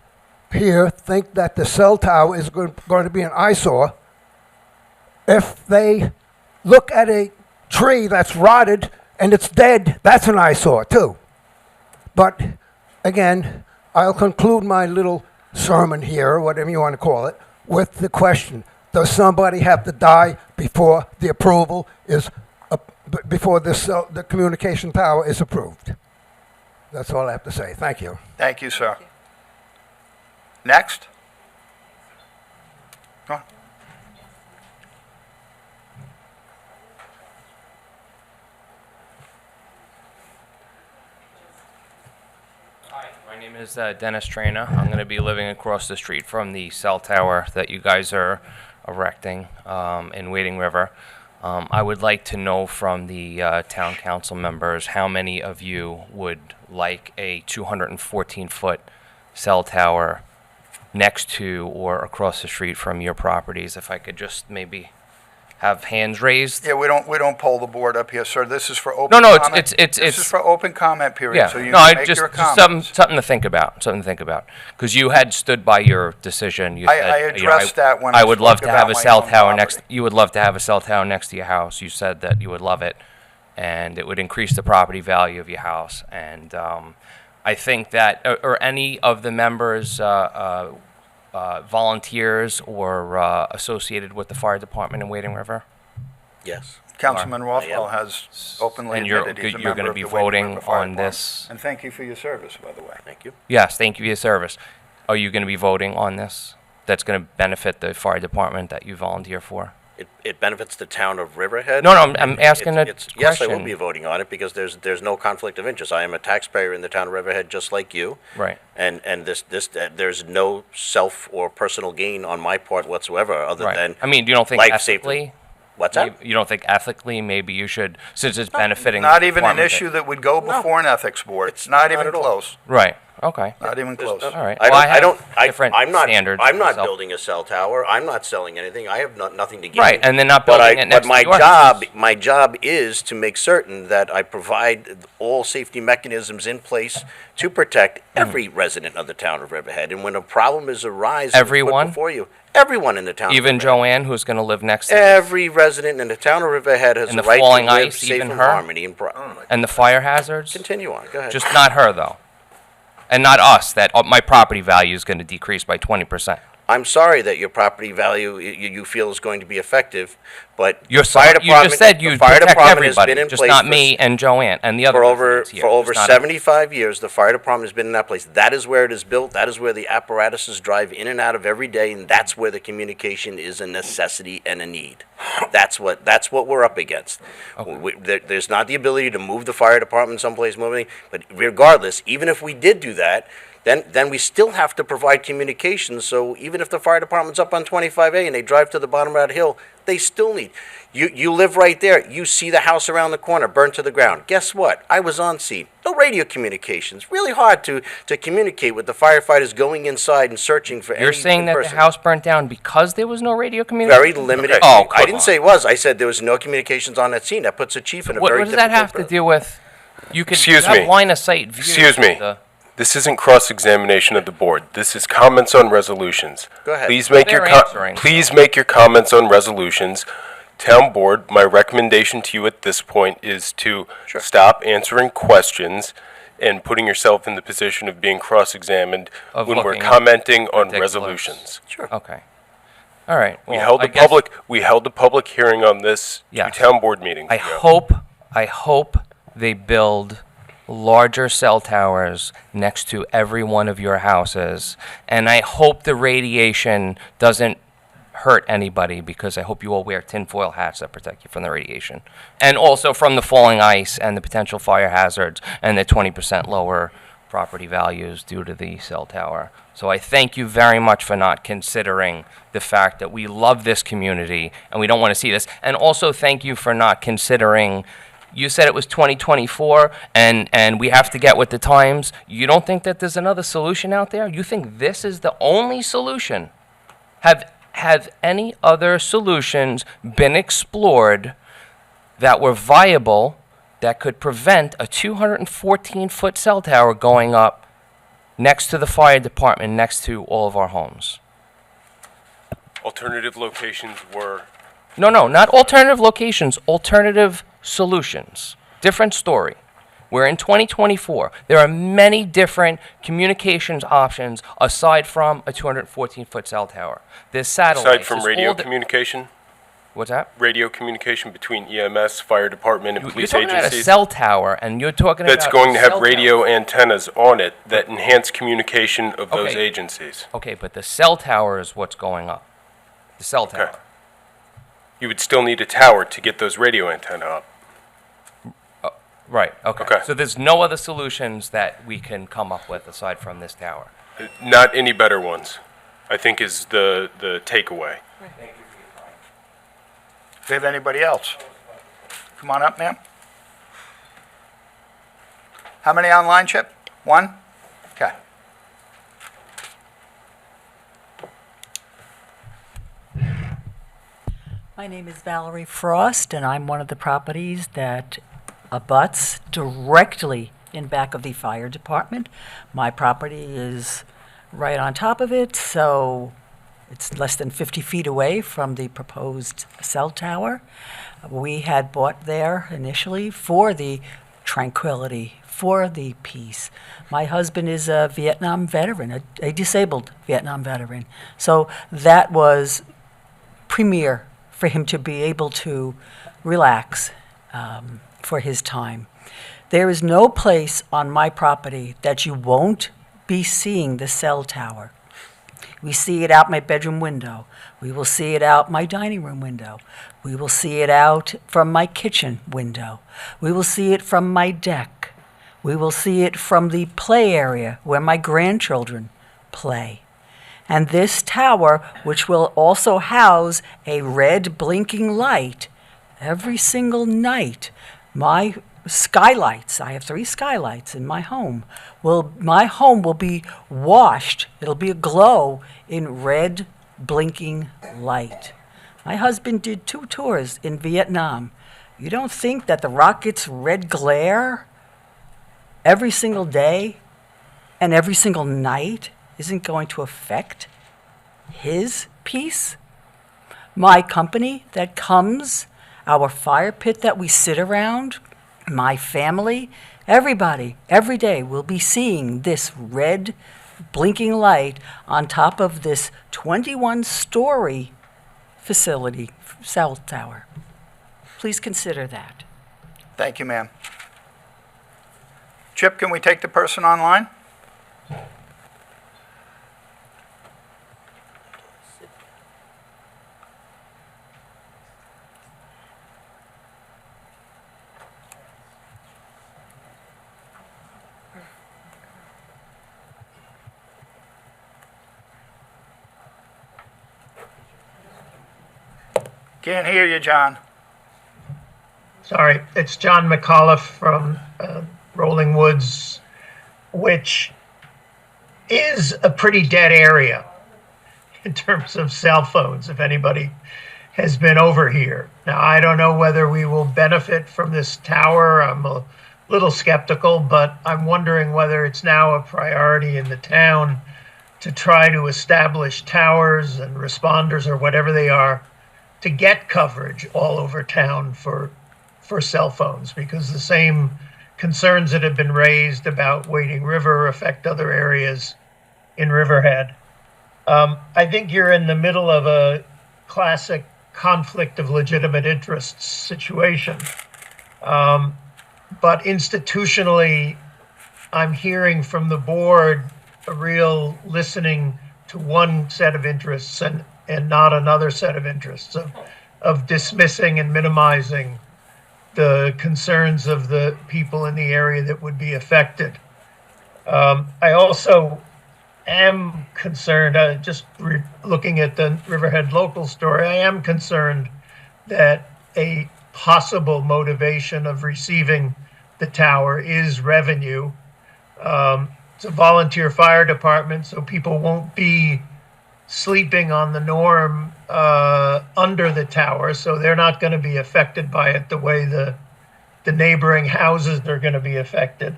here think that the cell tower is going to be an eyesore, if they look at a tree that's rotted and it's dead, that's an eyesore too. But again, I'll conclude my little sermon here, or whatever you want to call it, with the question: does somebody have to die before the approval is, before the communication tower is approved? That's all I have to say. Thank you. Thank you, sir. Next. Go on. Hi, my name is Dennis Traina. I'm going to be living across the street from the cell tower that you guys are erecting in Wading River. I would like to know from the town council members how many of you would like a 214-foot cell tower next to or across the street from your properties. If I could just maybe have hands raised. Yeah, we don't poll the board up here, sir. This is for open No, comment. it's This is for open comment period, Yeah, so you no, can I make just, your just comments. something to think about, because you had stood by your decision. You I said, addressed that when I I would love spoke to have about a my cell own tower next, property. you would love to have a cell tower next to your house. You said that you would love it, and it would increase the property value of your house. And I think that, or any of the members, volunteers or associated with the fire department in Wading River? Yes. Councilman I Rothwell am. has openly And you're admitted he's a you're member gonna of be the Wading voting River Fire on Department. this? And thank you for your service, by the way. Thank you. Yes, thank you for your service. Are you going to be voting on this? That's going to benefit the fire department that you volunteer for? It benefits the town of Riverhead. No, I'm asking a Yes, I will question. be voting on it because there's no conflict of interest. I am a taxpayer in the town of Riverhead, just like you. Right. And there's no self or personal gain on my part whatsoever, other Right. than I mean, you don't think life ethically? safety. What's that? You don't think ethically maybe you should, since it's benefiting? Not the even an department issue that would go before an ethics board. It's not even at all. close. Right, okay. Not even close. All right. I Well, don't, have different I'm not, standards I'm for not myself. building a cell tower. I'm not selling anything. I have nothing to gain. Right, and they're not But building it next to But your my job is to make certain that I provide all safety mechanisms in place to protect every resident of the town of Riverhead. And when a problem is arise, Everyone? before you, everyone in the town. Even of Riverhead. Joanne, who's going to live next to this? Every resident in the town of Riverhead has And the the right to falling live ice, safe even and her? harmony. And the fire hazards? Continue on. Go ahead. Just not her, though. And not us, that my property value is going to decrease by 20%. I'm sorry that your property value you feel is going to be effective, but You're the fire sorry, you just said the you'd fire protect department has everybody, been in just place not for me and Joanne and the other for over residents here, for over just not- 75 years. The fire department has been in that place. That is where it is built. That is where the apparatuses drive in and out of every day, and that's where the communication is a necessity and a need. That's what we're up against. There's not the ability to move the fire department someplace moving, but regardless, even if we did do that, then we still have to provide communications. So even if the fire department's up on 25A and they drive to the bottom of that hill, they still need. You live right there. You see the house around the corner burnt to the ground. Guess what? I was on scene. No radio communications. Really hard to communicate with the firefighters going inside and searching for You're any saying that person. the house burnt down because there was no radio communication? Very limited. Oh, I come didn't on. say it was. I said there was no communications on that scene. That puts a chief in a What very does that have to difficult do with, you could Excuse have me. line of sight view. Excuse me. This isn't cross-examination of the board. This is comments on resolutions. Go ahead. Please make your They're com- answering. please make your comments on resolutions. Town board, my recommendation to you at this point is to stop answering questions and putting yourself in the position of being cross-examined Of when we're looking commenting on ridiculous. resolutions. Sure. Okay. All right. We well, held I a guess- public hearing on this Yes. 2 town board meetings I ago. hope they build larger cell towers next to every one of your houses, and I hope the radiation doesn't hurt anybody, because I hope you all wear tinfoil hats that protect you from the radiation, and also from the falling ice and the potential fire hazards and the 20% lower property values due to the cell tower. So I thank you very much for not considering the fact that we love this community and we don't want to see this, and also thank you for not considering. You said it was 2024, and we have to get with the times. You don't think that there's another solution out there? You think this is the only solution? Have any other solutions been explored that were viable that could prevent a 214-foot cell tower going up next to the fire department, next to all of our homes? Alternative locations were No, not alternative locations, alternative solutions. Different story. We're in 2024. There are many different communications options aside from a 214-foot cell tower. There's satellites. aside from there's radio all the- communication. What's that? Radio communication between EMS, fire department, and You're police talking about a agencies. cell tower, and you're talking That's about going a to have cell radio tower. antennas on it that enhance communication of those Okay. agencies. Okay, but the cell tower is what's going up. The cell tower. Okay. You would still need a tower to get those radio antenna up. Right, okay. Okay. So there's no other solutions that we can come up with aside from this tower. Not any better ones, I think is the takeaway. Do you have anybody else? Come on up, ma'am. How many online, Chip? One? Okay. My name is Valerie Frost, and I'm one of the properties that abuts directly in back of the fire department. My property is right on top of it, so it's less than 50 feet away from the proposed cell tower. We had bought there initially for the tranquility, for the peace. My husband is a Vietnam veteran, a disabled Vietnam veteran. So that was premier for him to be able to relax for his time. There is no place on my property that you won't be seeing the cell tower. We see it out my bedroom window. We will see it out my dining room window. We will see it out from my kitchen window. We will see it from my deck. We will see it from the play area where my grandchildren play. And this tower, which will also house a red blinking light, every single night, my skylights, I have 3 skylights in my home, my home will be washed, it'll be aglow in red blinking light. My husband did 2 tours in Vietnam. You don't think that the rocket's red glare every single day and every single night isn't going to affect his peace? My company that comes, our fire pit that we sit around, my family, everybody, every day will be seeing this red blinking light on top of this 21-story facility, cell tower. Please consider that. Thank you, ma'am. Chip, can we take the person online? Can't hear you, John. Sorry, it's John McAuliffe from Rolling Woods, which is a pretty dead area in terms of cell phones, if anybody has been over here. Now, I don't know whether we will benefit from this tower. I'm a little skeptical, but I'm wondering whether it's now a priority in the town to try to establish towers and responders or whatever they are to get coverage all over town for cell phones, because the same concerns that have been raised about Wading River affect other areas in Riverhead. I think you're in the middle of a classic conflict of legitimate interests situation. But institutionally, I'm hearing from the board a real listening to one set of interests and not another set of interests, of dismissing and minimizing the concerns of the people in the area that would be affected. I also am concerned, looking at the Riverhead local story, I am concerned that a possible motivation of receiving the tower is revenue. It's a volunteer fire department, so people won't be sleeping on the norm under the tower, so they're not going to be affected by it the way the neighboring houses are going to be affected.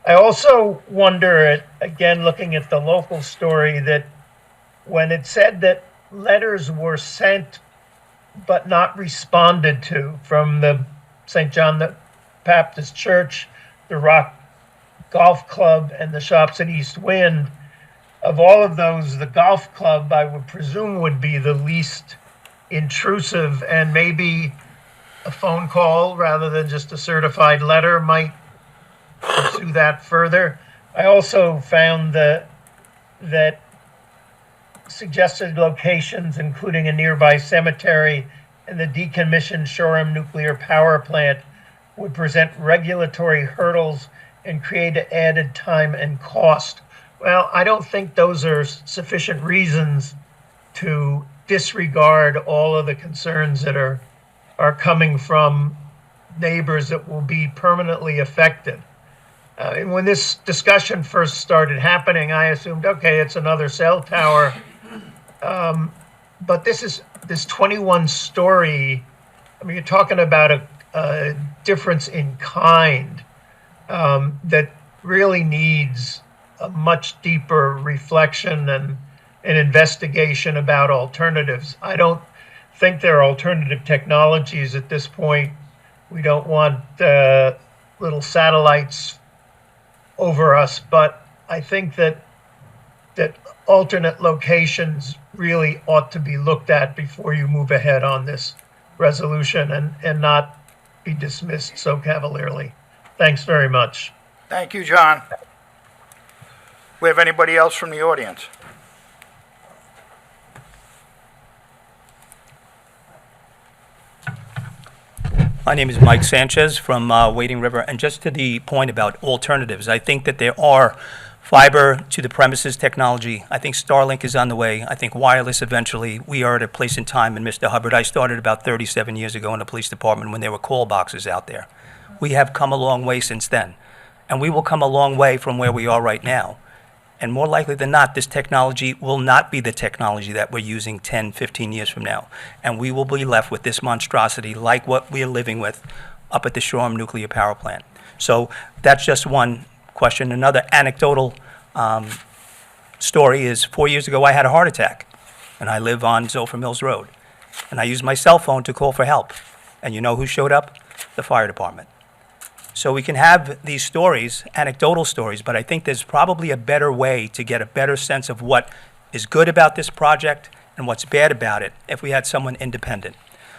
I also wonder, again, looking at the local story, that when it said that letters were sent but not responded to from the St. John the Baptist Church, the Rock Golf Club, and the shops at East Wind, of all of those, the golf club, I would presume, would be the least intrusive, and maybe a phone call rather than just a certified letter might pursue that further. I also found that suggested locations, including a nearby cemetery and the decommissioned Shoreham nuclear power plant, would present regulatory hurdles and create added time and cost. Well, I don't think those are sufficient reasons to disregard all of the concerns that are coming from neighbors that will be permanently affected. And when this discussion first started happening, I assumed, okay, it's another cell tower. But this is this 21-story, I mean, you're talking about a difference in kind that really needs a much deeper reflection and an investigation about alternatives. I don't think there are alternative technologies at this point. We don't want little satellites over us, but I think that alternate locations really ought to be looked at before you move ahead on this resolution and not be dismissed so cavalierly. Thanks very much. Thank you, John. We have anybody else from the audience? My name is Mike Sanchez from Wading River, and just to the point about alternatives, I think that there are fiber to the premises technology. I think Starlink is on the way. I think wireless eventually. We are at a place in time, and Mr. Hubbard, I started about 37 years ago in the police department when there were call boxes out there. We have come a long way since then, and we will come a long way from where we are right now. And more likely than not, this technology will not be the technology that we're using 10, 15 years from now. And we will be left with this monstrosity like what we're living with up at the Shoreham Nuclear Power Plant. So that's just one question. Another anecdotal story is 4 years ago I had a heart attack. And I live on Zophyr Mills Road. And I used my cell phone to call for help. And you know who showed up? The fire department. So we can have these stories, anecdotal stories, but I think there's probably a better way to get a better sense of what is good about this project and what's bad about it if we had someone independent.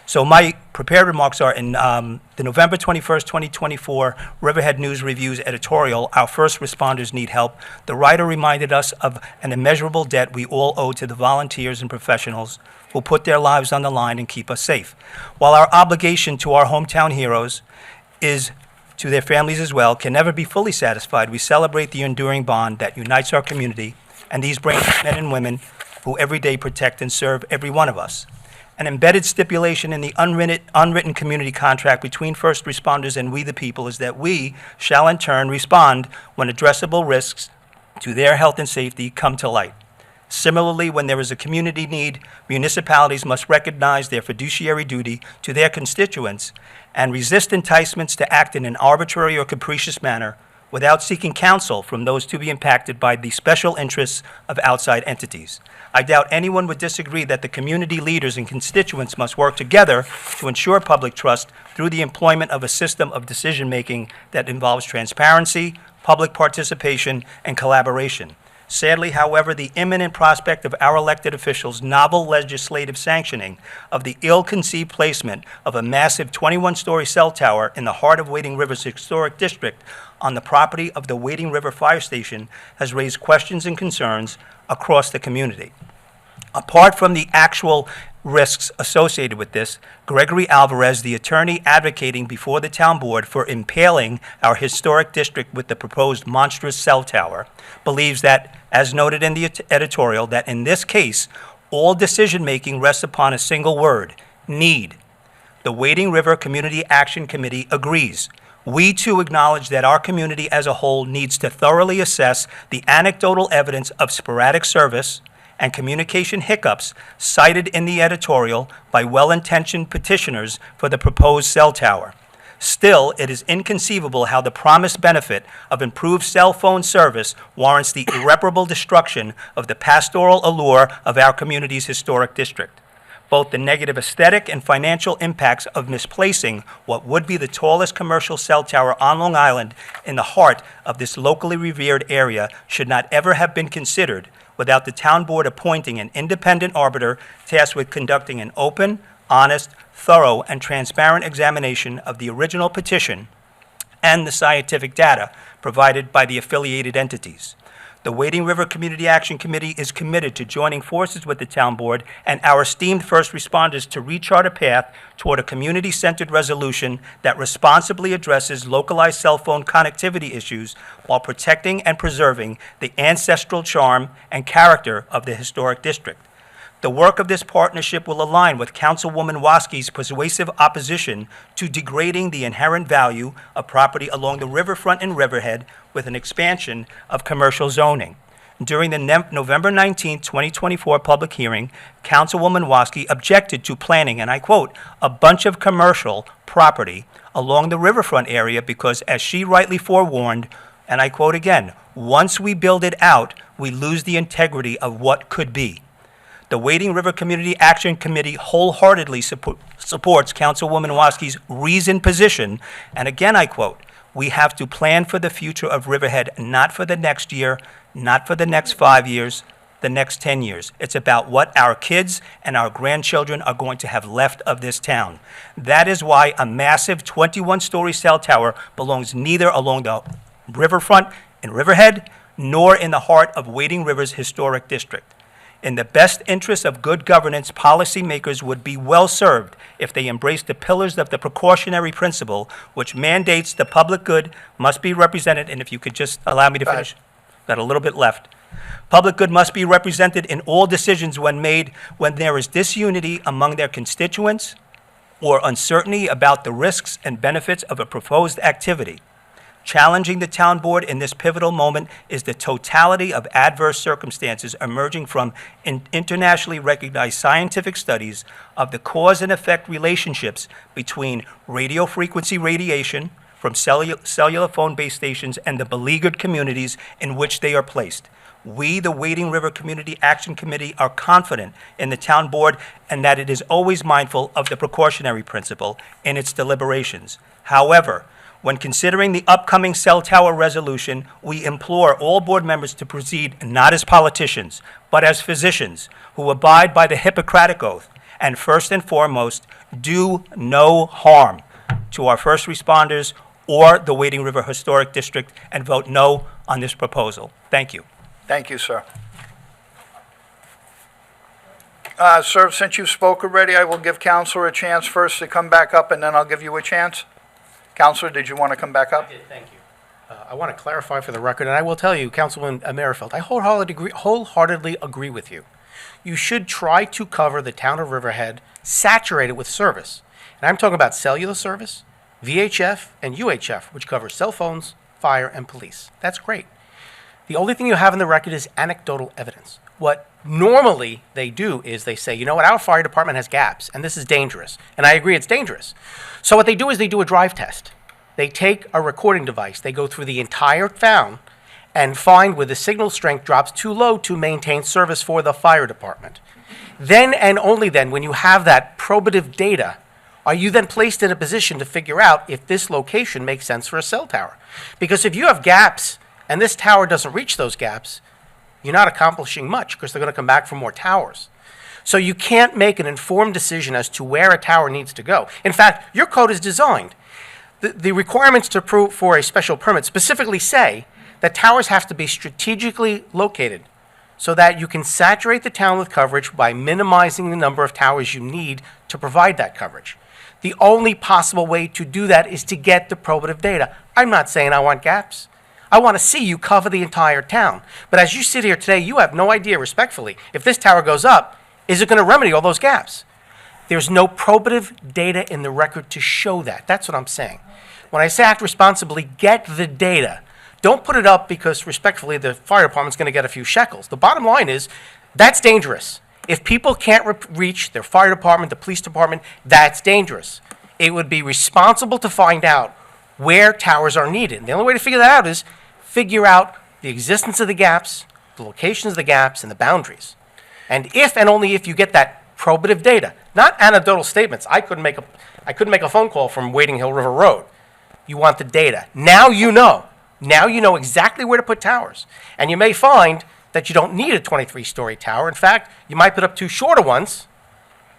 So my prepared remarks are in the November 21st, 2024 Riverhead News Review's editorial, Our First Responders Need Help. The writer reminded us of an immeasurable debt we all owe to the volunteers and professionals who put their lives on the line and keep us safe. While our obligation to our hometown heroes is to their families as well, can never be fully satisfied, we celebrate the enduring bond that unites our community and these brave men and women who every day protect and serve every one of us. An embedded stipulation in the unwritten community contract between first responders and we the people is that we shall in turn respond when addressable risks to their health and safety come to light. Similarly, when there is a community need, municipalities must recognize their fiduciary duty to their constituents and resist enticements to act in an arbitrary or capricious manner without seeking counsel from those to be impacted by the special interests of outside entities. I doubt anyone would disagree that the community leaders and constituents must work together to ensure public trust through the employment of a system of decision-making that involves transparency, public participation, and collaboration. Sadly, however, the imminent prospect of our elected officials' novel legislative sanctioning of the ill-conceived placement of a massive 21-story cell tower in the heart of Wading River's historic district on the property of the Wading River Fire Station has raised questions and concerns across the community. Apart from the actual risks associated with this, Gregory Alvarez, the attorney advocating before the town board for impaling our historic district with the proposed monstrous cell tower, believes that, as noted in the editorial, that in this case, all decision-making rests upon a single word, need. The Wading River Community Action Committee agrees. We too acknowledge that our community as a whole needs to thoroughly assess the anecdotal evidence of sporadic service and communication hiccups cited in the editorial by well-intentioned petitioners for the proposed cell tower. Still, it is inconceivable how the promised benefit of improved cell phone service warrants the irreparable destruction of the pastoral allure of our community's historic district. Both the negative aesthetic and financial impacts of misplacing what would be the tallest commercial cell tower on Long Island in the heart of this locally revered area should not ever have been considered without the town board appointing an independent arbiter tasked with conducting an open, honest, thorough, and transparent examination of the original petition and the scientific data provided by the affiliated entities. The Wading River Community Action Committee is committed to joining forces with the town board and our esteemed first responders to rechart a path toward a community-centered resolution that responsibly addresses localized cell phone connectivity issues while protecting and preserving the ancestral charm and character of the historic district. The work of this partnership will align with Councilwoman Wnorowski's persuasive opposition to degrading the inherent value of property along the riverfront in Riverhead with an expansion of commercial zoning. during the November 19, 2024 public hearing, Councilwoman Wnorowski objected to planning, and I quote, "a bunch of commercial property along the riverfront area because, as she rightly forewarned, and I quote again, once we build it out, we lose the integrity of what could be." The Wading River Community Action Committee wholeheartedly supports Councilwoman Wnorowski's reasoned position, and again I quote, "We have to plan for the future of Riverhead, not for the next year, not for the next 5 years, the next 10 years. It's about what our kids and our grandchildren are going to have left of this town. That is why a massive 21-story cell tower belongs neither along the riverfront in Riverhead nor in the heart of Wading River's historic district. In the best interest of good governance, policymakers would be well served if they embraced the pillars of the precautionary principle, which mandates the public good must be represented," and if you could just allow me to finish, got a little bit left. "Public good must be represented in all decisions when made when there is disunity among their constituents or uncertainty about the risks and benefits of a proposed activity. Challenging the town board in this pivotal moment is the totality of adverse circumstances emerging from internationally recognized scientific studies of the cause and effect relationships between radio frequency radiation from cellular phone base stations and the beleaguered communities in which they are placed. We, the Wading River Community Action Committee, are confident in the town board and that it is always mindful of the precautionary principle in its deliberations. However, when considering the upcoming cell tower resolution, we implore all board members to proceed not as politicians, but as physicians who abide by the Hippocratic Oath and, first and foremost, do no harm to our first responders or the Wading River Historic District, and vote no on this proposal. Thank you. Thank you, sir. Sir, since you spoke already, I will give Counselor a chance first to come back up, and then I'll give you a chance. Counselor, did you want to come back up? I did, thank you. I want to clarify for the record, and I will tell you, Councilman Merrifield, I wholeheartedly agree with you. You should try to cover the town of Riverhead, saturate it with service. And I'm talking about cellular service, VHF, and UHF, which covers cell phones, fire, and police. That's great. The only thing you have in the record is anecdotal evidence. What normally they do is they say, you know what, our fire department has gaps, and this is dangerous. And I agree it's dangerous. So what they do is they do a drive test. They take a recording device, they go through the entire town and find where the signal strength drops too low to maintain service for the fire department. Then and only then, when you have that probative data, are you then placed in a position to figure out if this location makes sense for a cell tower. Because if you have gaps and this tower doesn't reach those gaps, you're not accomplishing much because they're going to come back for more towers. So you can't make an informed decision as to where a tower needs to go. In fact, your code is designed. The requirements to approve for a special permit specifically say that towers have to be strategically located so that you can saturate the town with coverage by minimizing the number of towers you need to provide that coverage. The only possible way to do that is to get the probative data. I'm not saying I want gaps. I want to see you cover the entire town. But as you sit here today, you have no idea, respectfully, if this tower goes up, is it going to remedy all those gaps? There's no probative data in the record to show that. That's what I'm saying. When I say act responsibly, get the data. Don't put it up because, respectfully, the fire department's going to get a few shekels. The bottom line is, that's dangerous. If people can't reach their fire department, the police department, that's dangerous. It would be responsible to find out where towers are needed. And the only way to figure that out is figure out the existence of the gaps, the locations of the gaps, and the boundaries. And if and only if you get that probative data, not anecdotal statements. I couldn't make a phone call from Wading Hill River Road. You want the data. Now you know. Now you know exactly where to put towers. And you may find that you don't need a 23-story tower. In fact, you might put up 2 shorter ones,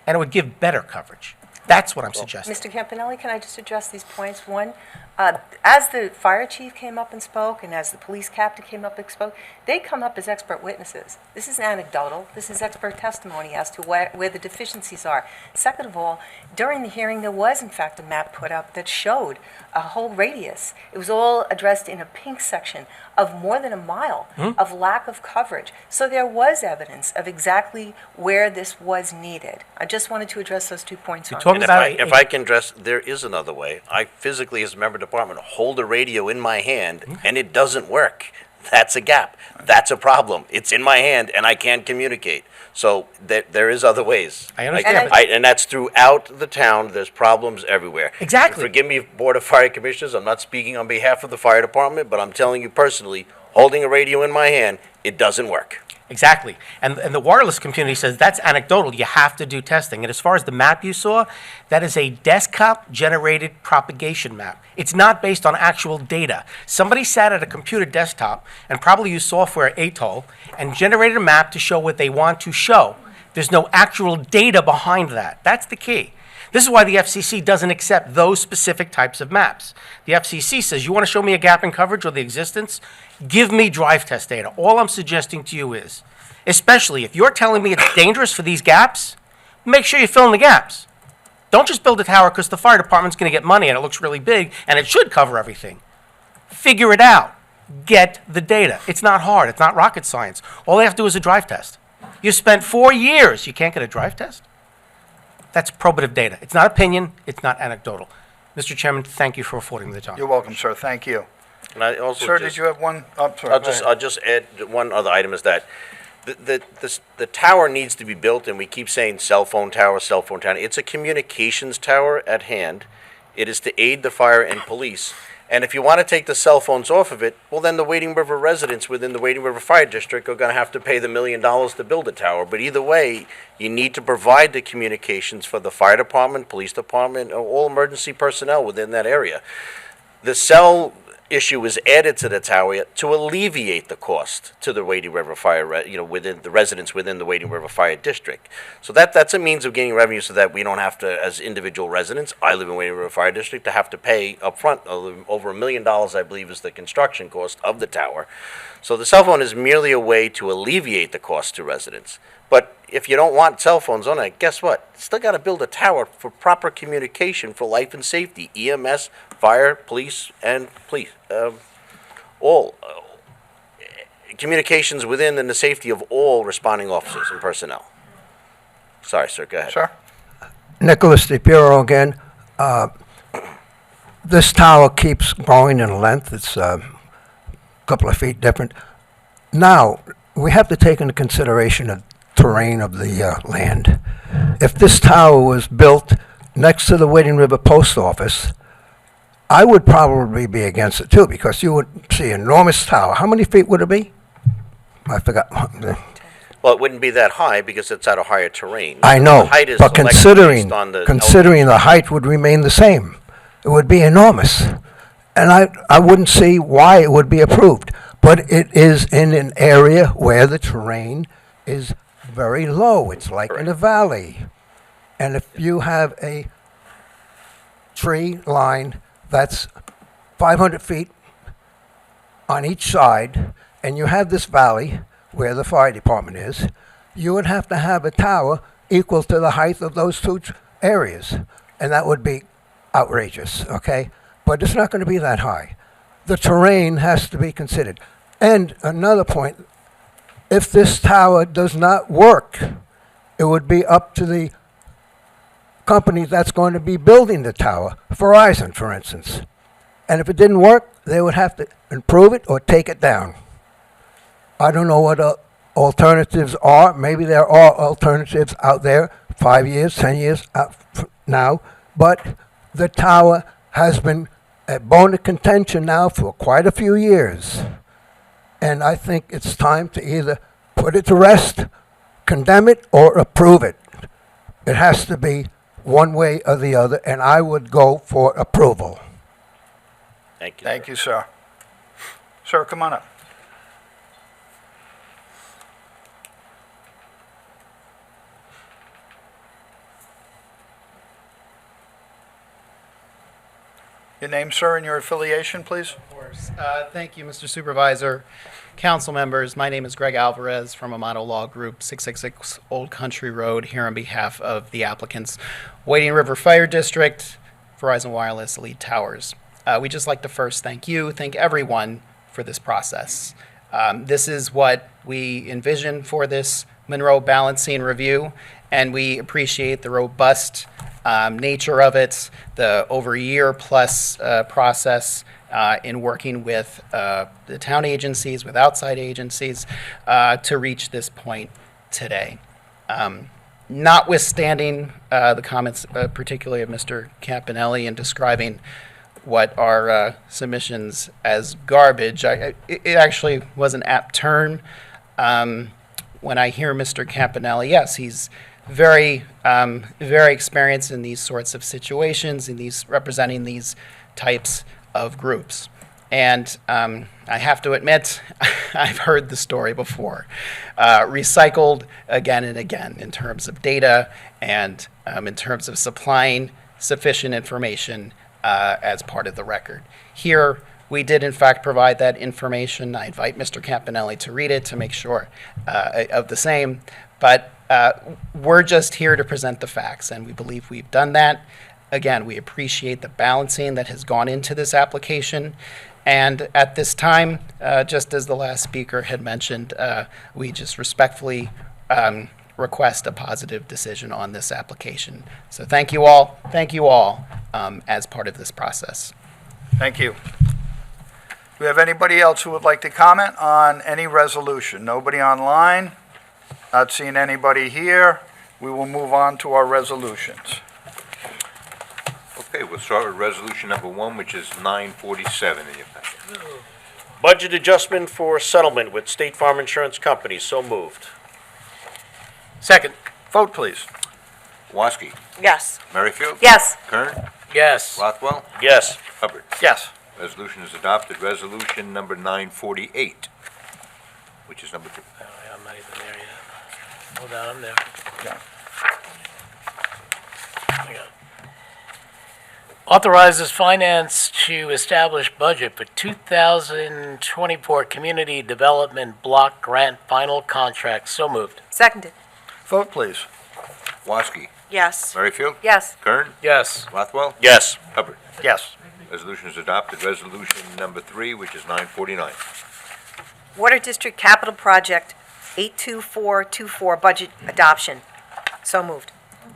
and it would give better coverage. That's what I'm suggesting. Mr. Campanelli, can I just address these points? One, as the fire chief came up and spoke, and as the police captain came up and spoke, they come up as expert witnesses. This is anecdotal. This is expert testimony as to where the deficiencies are. Second of all, during the hearing, there was, in fact, a map put up that showed a whole radius. It was all addressed in a pink section of more than a mile of lack of coverage. So there was evidence of exactly where this was needed. I just wanted to address those 2 points. And if I can address, there is another way. I physically, as a member of the department, hold a radio in my hand, and it doesn't work. That's a gap. That's a problem. It's in my hand and I can't communicate. So there is other ways. I understand, but- And that's throughout the town. There's problems everywhere. Exactly. Forgive me, Board of Fire Commissioners, I'm not speaking on behalf of the fire department, but I'm telling you personally, holding a radio in my hand, it doesn't work. Exactly. And the wireless community says that's anecdotal. You have to do testing. And as far as the map you saw, that is a desktop-generated propagation map. It's not based on actual data. Somebody sat at a computer desktop and probably used software ATOL and generated a map to show what they want to show. There's no actual data behind that. That's the key. This is why the FCC doesn't accept those specific types of maps. The FCC says, you want to show me a gap in coverage or the existence? Give me drive test data. All I'm suggesting to you is, especially if you're telling me it's dangerous for these gaps, make sure you fill in the gaps. Don't just build a tower because the fire department's going to get money and it looks really big and it should cover everything. Figure it out. Get the data. It's not hard. It's not rocket science. All they have to do is a drive test. You spent 4 years. You can't get a drive test? That's probative data. It's not opinion. It's not anecdotal. Mr. Chairman, thank you for affording me the time. You're welcome, sir. Thank you. And I also Sir, just- did you have one? Oh, sorry. I'll go just, ahead. I'll just add one other item is that the tower needs to be built, and we keep saying cell phone tower, cell phone tower. It's a communications tower at hand. It is to aid the fire and police. And if you want to take the cell phones off of it, well, then the Wading River residents within the Wading River Fire District are going to have to pay the $1 million to build a tower. But either way, you need to provide the communications for the fire department, police department, or all emergency personnel within that area. The cell issue is added to the tower to alleviate the cost to the Wading River Fire, within the residents within the Wading River Fire District. So that's a means of gaining revenue so that we don't have to, as individual residents, I live in Wading River Fire District, to have to pay upfront over $1 million, I believe, is the construction cost of the tower. So the cell phone is merely a way to alleviate the cost to residents. But if you don't want cell phones on it, guess what? Still got to build a tower for proper communication for life and safety, EMS, fire, police, and police. All communications within and the safety of all responding officers and personnel. Sorry, sir, go ahead. Sir? Nicholas DePiero again. This tower keeps growing in length. It's a couple of feet different. Now, we have to take into consideration the terrain of the land. If this tower was built next to the Wading River Post Office, I would probably be against it too, because you would see an enormous tower. How many feet would it be? I forgot. Well, it wouldn't be that high because it's at a higher terrain. I know, The height is but selected considering based on the the height would remain the same, it would be enormous. And I wouldn't see why it would be approved. But it is in an area where the terrain is very low. It's like in a valley. And if you have a tree line that's 500 feet on each side, and you have this valley where the fire department is, you would have to have a tower equal to the height of those two areas. And that would be outrageous, okay? But it's not going to be that high. The terrain has to be considered. And another point, if this tower does not work, it would be up to the company that's going to be building the tower, Verizon, for instance. And if it didn't work, they would have to improve it or take it down. I don't know what alternatives are. Maybe there are alternatives out there, 5 years, 10 years out now. But the tower has been a bone of contention now for quite a few years. And I think it's time to either put it to rest, condemn it, or approve it. It has to be one way or the other, and I would go for approval. Thank you. Thank you, sir. Sir, come on up. Your name, sir, and your affiliation, please? Of course. Thank you, Mr. Supervisor. Council members, my name is Greg Alvarez from Amato Law Group, 666 Old Country Road, here on behalf of the applicants, Wading River Fire District, Verizon Wireless, Elite Towers. We'd just like to first thank everyone for this process. This is what we envisioned for this Monroe Balancing Review, and we appreciate the robust nature of it, the over a year plus process in working with the town agencies, with outside agencies, to reach this point today. Notwithstanding the comments, particularly of Mr. Campanelli, in describing what are submissions as garbage, it actually was an apt term. When I hear Mr. Campanelli, yes, he's very experienced in these sorts of situations, in these representing these types of groups. And I have to admit, I've heard the story before, recycled again and again in terms of data and in terms of supplying sufficient information as part of the record. Here, we did in fact provide that information. I invite Mr. Campanelli to read it to make sure of the same, but we're just here to present the facts, and we believe we've done that. Again, we appreciate the balancing that has gone into this application. And at this time, just as the last speaker had mentioned, we just respectfully request a positive decision on this application. So thank you all as part of this process. Thank you. Do we have anybody else who would like to comment on any resolution? Nobody online? Not seeing anybody here. We will move on to our resolutions. Okay, we'll start with resolution number 1, which is 947 in your packet. Budget adjustment for settlement with State Farm Insurance Company. So moved. Second. Vote, please. Wnorowski. Yes. Merrifield. Yes. Kern. Yes. Rothwell. Yes. Hubbard. Yes. Resolution is adopted. Resolution number 948, which is number 2. I'm not even there yet. Hold on, I'm there. Yeah. I got it. Authorizes finance to establish budget for 2024 Community Development Block Grant Final Contract. So moved. Seconded. Vote, please. Wnorowski. Yes. Merrifield. Yes. Kern. Yes. Rothwell. Yes. Hubbard. Yes. Resolution is adopted. Resolution number 3, which is 949. Water District Capital Project 82424 budget adoption. So moved.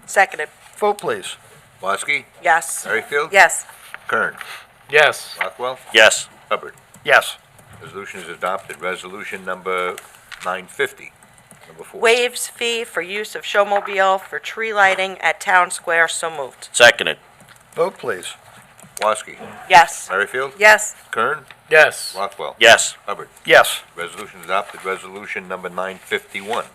Seconded. Vote, please. Wnorowski. Yes. Merrifield. Yes. Kern. Yes. Rothwell. Yes. Hubbard. Yes. Resolution is adopted. Resolution number 950, number 4. Waives fee for use of showmobile for tree lighting at Town Square. So moved. Seconded. Vote, please. Wnorowski. Yes. Merrifield. Yes. Kern. Yes. Rothwell. Yes. Hubbard. Yes. Resolution adopted. Resolution number 951.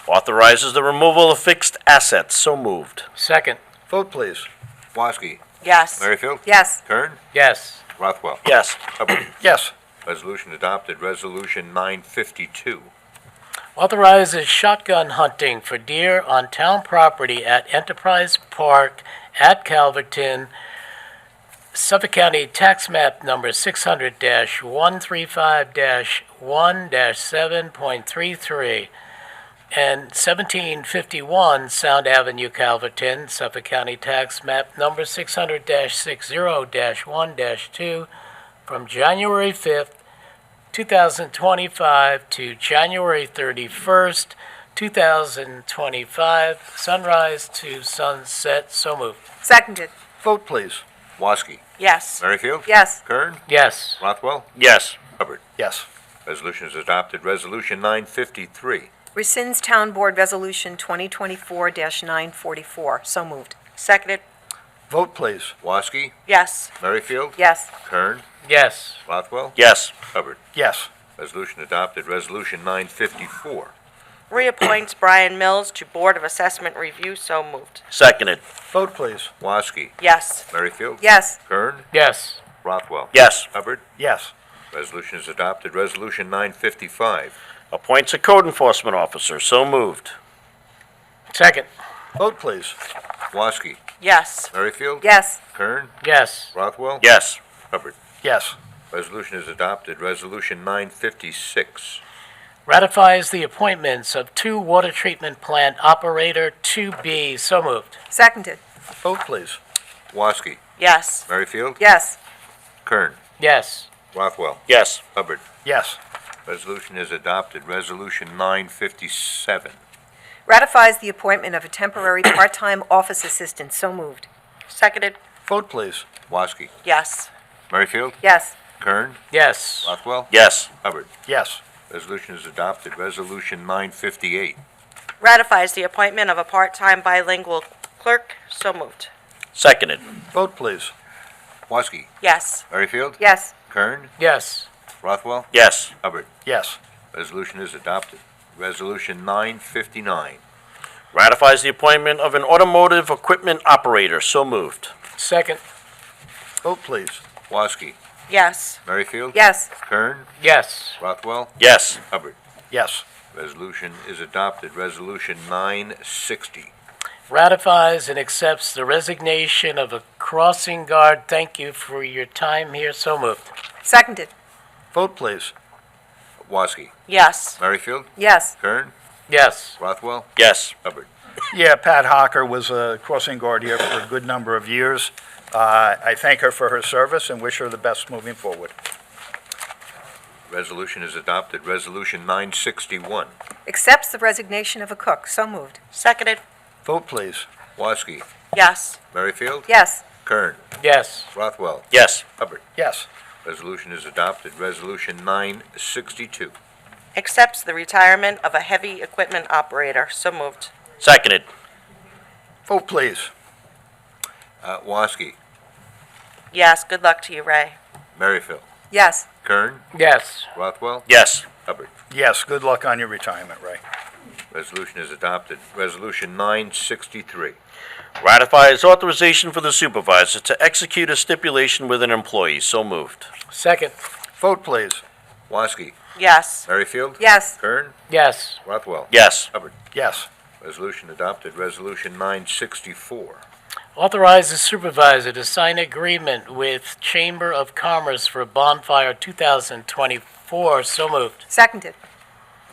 Authorizes the removal of fixed assets. So moved. Second. Vote, please. Wnorowski. Yes. Merrifield. Yes. Kern. Yes. Rothwell. Yes. Hubbard. Yes. Resolution adopted. Resolution 952. Authorizes shotgun hunting for deer on town property at Enterprise Park at Calverton, Suffolk County Tax Map Number 600-135-1-7.33, and 1751 Sound Avenue, Calverton, Suffolk County Tax Map Number 600-60-1-2, from January 5th, 2025 to January 31st, 2025, sunrise to sunset. So moved. Seconded. Vote, please. Wnorowski. Yes. Merrifield. Yes. Kern. Yes. Rothwell. Yes. Hubbard. Yes. Resolution is adopted. Resolution 953. Rescinds Town Board Resolution 2024-944. So moved. Seconded. Vote, please. Wnorowski. Yes. Merrifield. Yes. Kern. Yes. Rothwell. Yes. Hubbard. Yes. Resolution adopted. Resolution 954. Reappoints Brian Mills to Board of Assessment Review. So moved. Seconded. Vote, please. Wnorowski. Yes. Merrifield. Yes. Kern. Yes. Rothwell. Yes. Hubbard. Yes. Resolution is adopted. Resolution 955. Appoints a code enforcement officer. So moved. Second. Vote, please. Wnorowski. Yes. Merrifield. Yes. Kern. Yes. Rothwell. Yes. Hubbard. Yes. Resolution is adopted. Resolution 956. Ratifies the appointments of 2 water treatment plant operator 2B. So moved. Seconded. Vote, please. Wnorowski. Yes. Merrifield. Yes. Kern. Yes. Rothwell. Yes. Hubbard. Yes. Resolution is adopted. Resolution 957. Ratifies the appointment of a temporary part-time office assistant. So moved. Seconded. Vote, please. Woski. Yes. Merrifield. Yes. Kern. Yes. Rothwell. Yes. Hubbard. Yes. Resolution is adopted. Resolution 958. Ratifies the appointment of a part-time bilingual clerk. So moved. Seconded. Vote, please. Woski. Yes. Merrifield. Yes. Kern. Yes. Rothwell. Yes. Hubbard. Yes. Resolution is adopted. Resolution 959. Ratifies the appointment of an automotive equipment operator. So moved. Second. Vote, please. Woski. Yes. Merrifield. Yes. Kern. Yes. Rothwell. Yes. Hubbard. Yes. Resolution is adopted. Resolution 960. Ratifies and accepts the resignation of a crossing guard. Thank you for your time here. So moved. Seconded. Vote, please. Woski. Yes. Merrifield. Yes. Kern. Yes. Rothwell. Yes. Hubbard. Yeah, Pat Hocker was a crossing guard here for a good number of years. I thank her for her service and wish her the best moving forward. Resolution is adopted. Resolution 961. Accepts the resignation of a cook. So moved. Seconded. Vote, please. Woski. Yes. Merrifield. Yes. Kern. Yes. Rothwell. Yes. Hubbard. Yes. Resolution is adopted. Resolution 962. Accepts the retirement of a heavy equipment operator. So moved. Seconded. Vote, please. Woski. Yes. Good luck to you, Ray. Merrifield. Yes. Kern. Yes. Rothwell. Yes. Hubbard. Yes, good luck on your retirement, Ray. Resolution is adopted. Resolution 963. Ratifies authorization for the supervisor to execute a stipulation with an employee. So moved. Second. Vote, please. Woski. Yes. Merrifield. Yes. Kern. Yes. Rothwell. Yes. Hubbard. Yes. Resolution adopted. Resolution 964. Authorizes supervisor to sign agreement with Chamber of Commerce for Bonfire 2024. So moved. Seconded.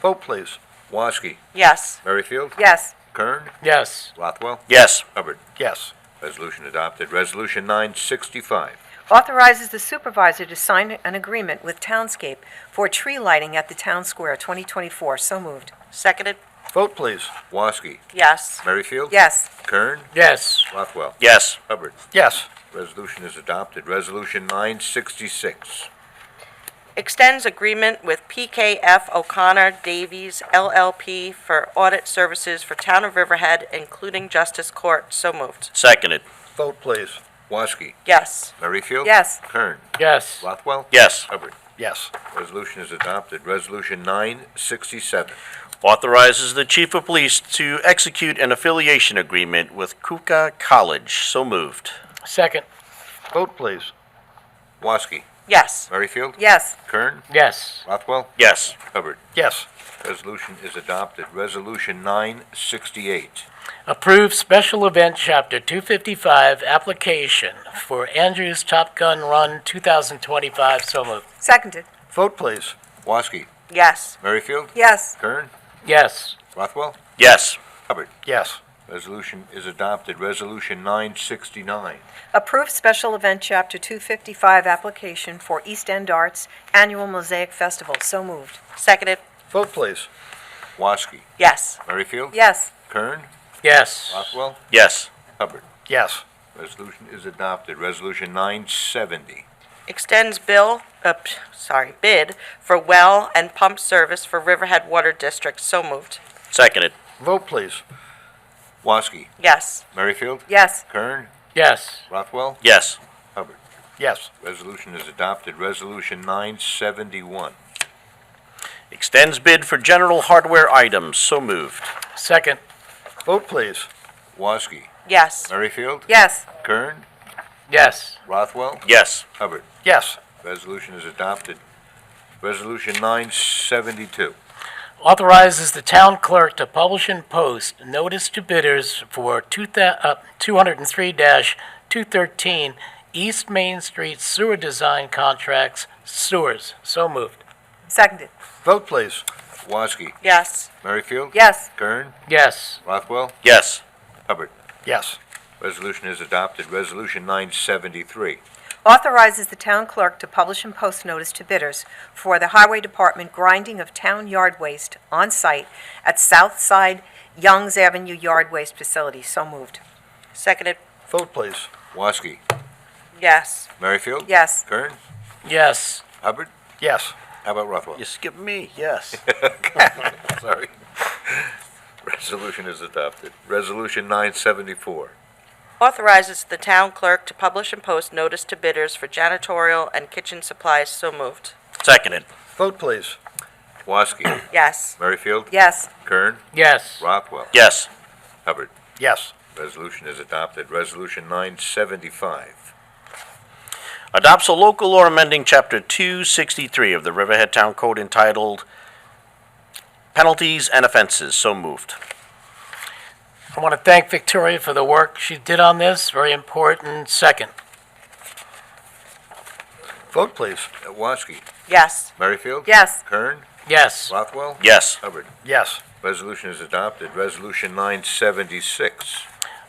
Vote, please. Woski. Yes. Merrifield. Yes. Kern. Yes. Rothwell. Yes. Hubbard. Yes. Resolution adopted. Resolution 965. Authorizes the supervisor to sign an agreement with Townscape for tree lighting at the Town Square 2024. So moved. Seconded. Vote, please. Woski. Yes. Merrifield. Yes. Kern. Yes. Rothwell. Yes. Hubbard. Yes. Resolution is adopted. Resolution 966. Extends agreement with PKF O'Connor Davies LLP for audit services for Town of Riverhead, including Justice Court. So moved. Seconded. Vote, please. Woski. Yes. Merrifield. Yes. Kern. Yes. Rothwell. Yes. Hubbard. Yes. Resolution is adopted. Resolution 967. Authorizes the chief of police to execute an affiliation agreement with Kuka College. So moved. Second. Vote, please. Woski. Yes. Merrifield. Yes. Kern. Yes. Rothwell. Yes. Hubbard. Yes. Resolution is adopted. Resolution 968. Approve special event Chapter 255 application for Andrews Top Gun Run 2025. So moved. Seconded. Vote, please. Woski. Yes. Merrifield. Yes. Kern. Yes. Rothwell. Yes. Hubbard. Yes. Resolution is adopted. Resolution 969. Approve special event Chapter 255 application for East End Arts Annual Mosaic Festival. So moved. Seconded. Vote, please. Woski. Yes. Merrifield. Yes. Kern. Yes. Rothwell. Yes. Hubbard. Yes. Resolution is adopted. Resolution 970. Extends bid for well and pump service for Riverhead Water District. So moved. Seconded. Vote, please. Woski. Yes. Merrifield. Yes. Kern. Yes. Rothwell. Yes. Hubbard. Yes. Resolution is adopted. Resolution 971. Extends bid for general hardware items. So moved. Second. Vote, please. Woski. Yes. Merrifield. Yes. Kern. Yes. Rothwell. Yes. Hubbard. Yes. Resolution is adopted. Resolution 972. Authorizes the town clerk to publish and post notice to bidders for 203-213 East Main Street sewer design contracts, sewers. So moved. Seconded. Vote, please. Woski. Yes. Merrifield. Yes. Kern. Yes. Rothwell. Yes. Hubbard. Yes. Resolution is adopted. Resolution 973. Authorizes the town clerk to publish and post notice to bidders for the Highway Department grinding of town yard waste on site at South Side Youngs Avenue Yard Waste Facility. So moved. Seconded. Vote, please. Wnorowski. Yes. Merrifield. Yes. Kern. Yes. Hubbard. Yes. How about Rothwell? You skipped me, yes. Sorry. Resolution is adopted. Resolution 974. Authorizes the town clerk to publish and post notice to bidders for janitorial and kitchen supplies. So moved. Seconded. Vote, please. Wnorowski. Yes. Merrifield. Yes. Kern. Yes. Rothwell. Yes. Hubbard. Yes. Resolution is adopted. Resolution 975. Adopts a local law amending Chapter 263 of the Riverhead Town Code entitled Penalties and Offenses. So moved. I want to thank Victoria for the work she did on this. Very important. Second. Vote, please. Wnorowski. Yes. Merrifield. Yes. Kern. Yes. Rothwell. Yes. Hubbard. Yes. Resolution is adopted. Resolution 976.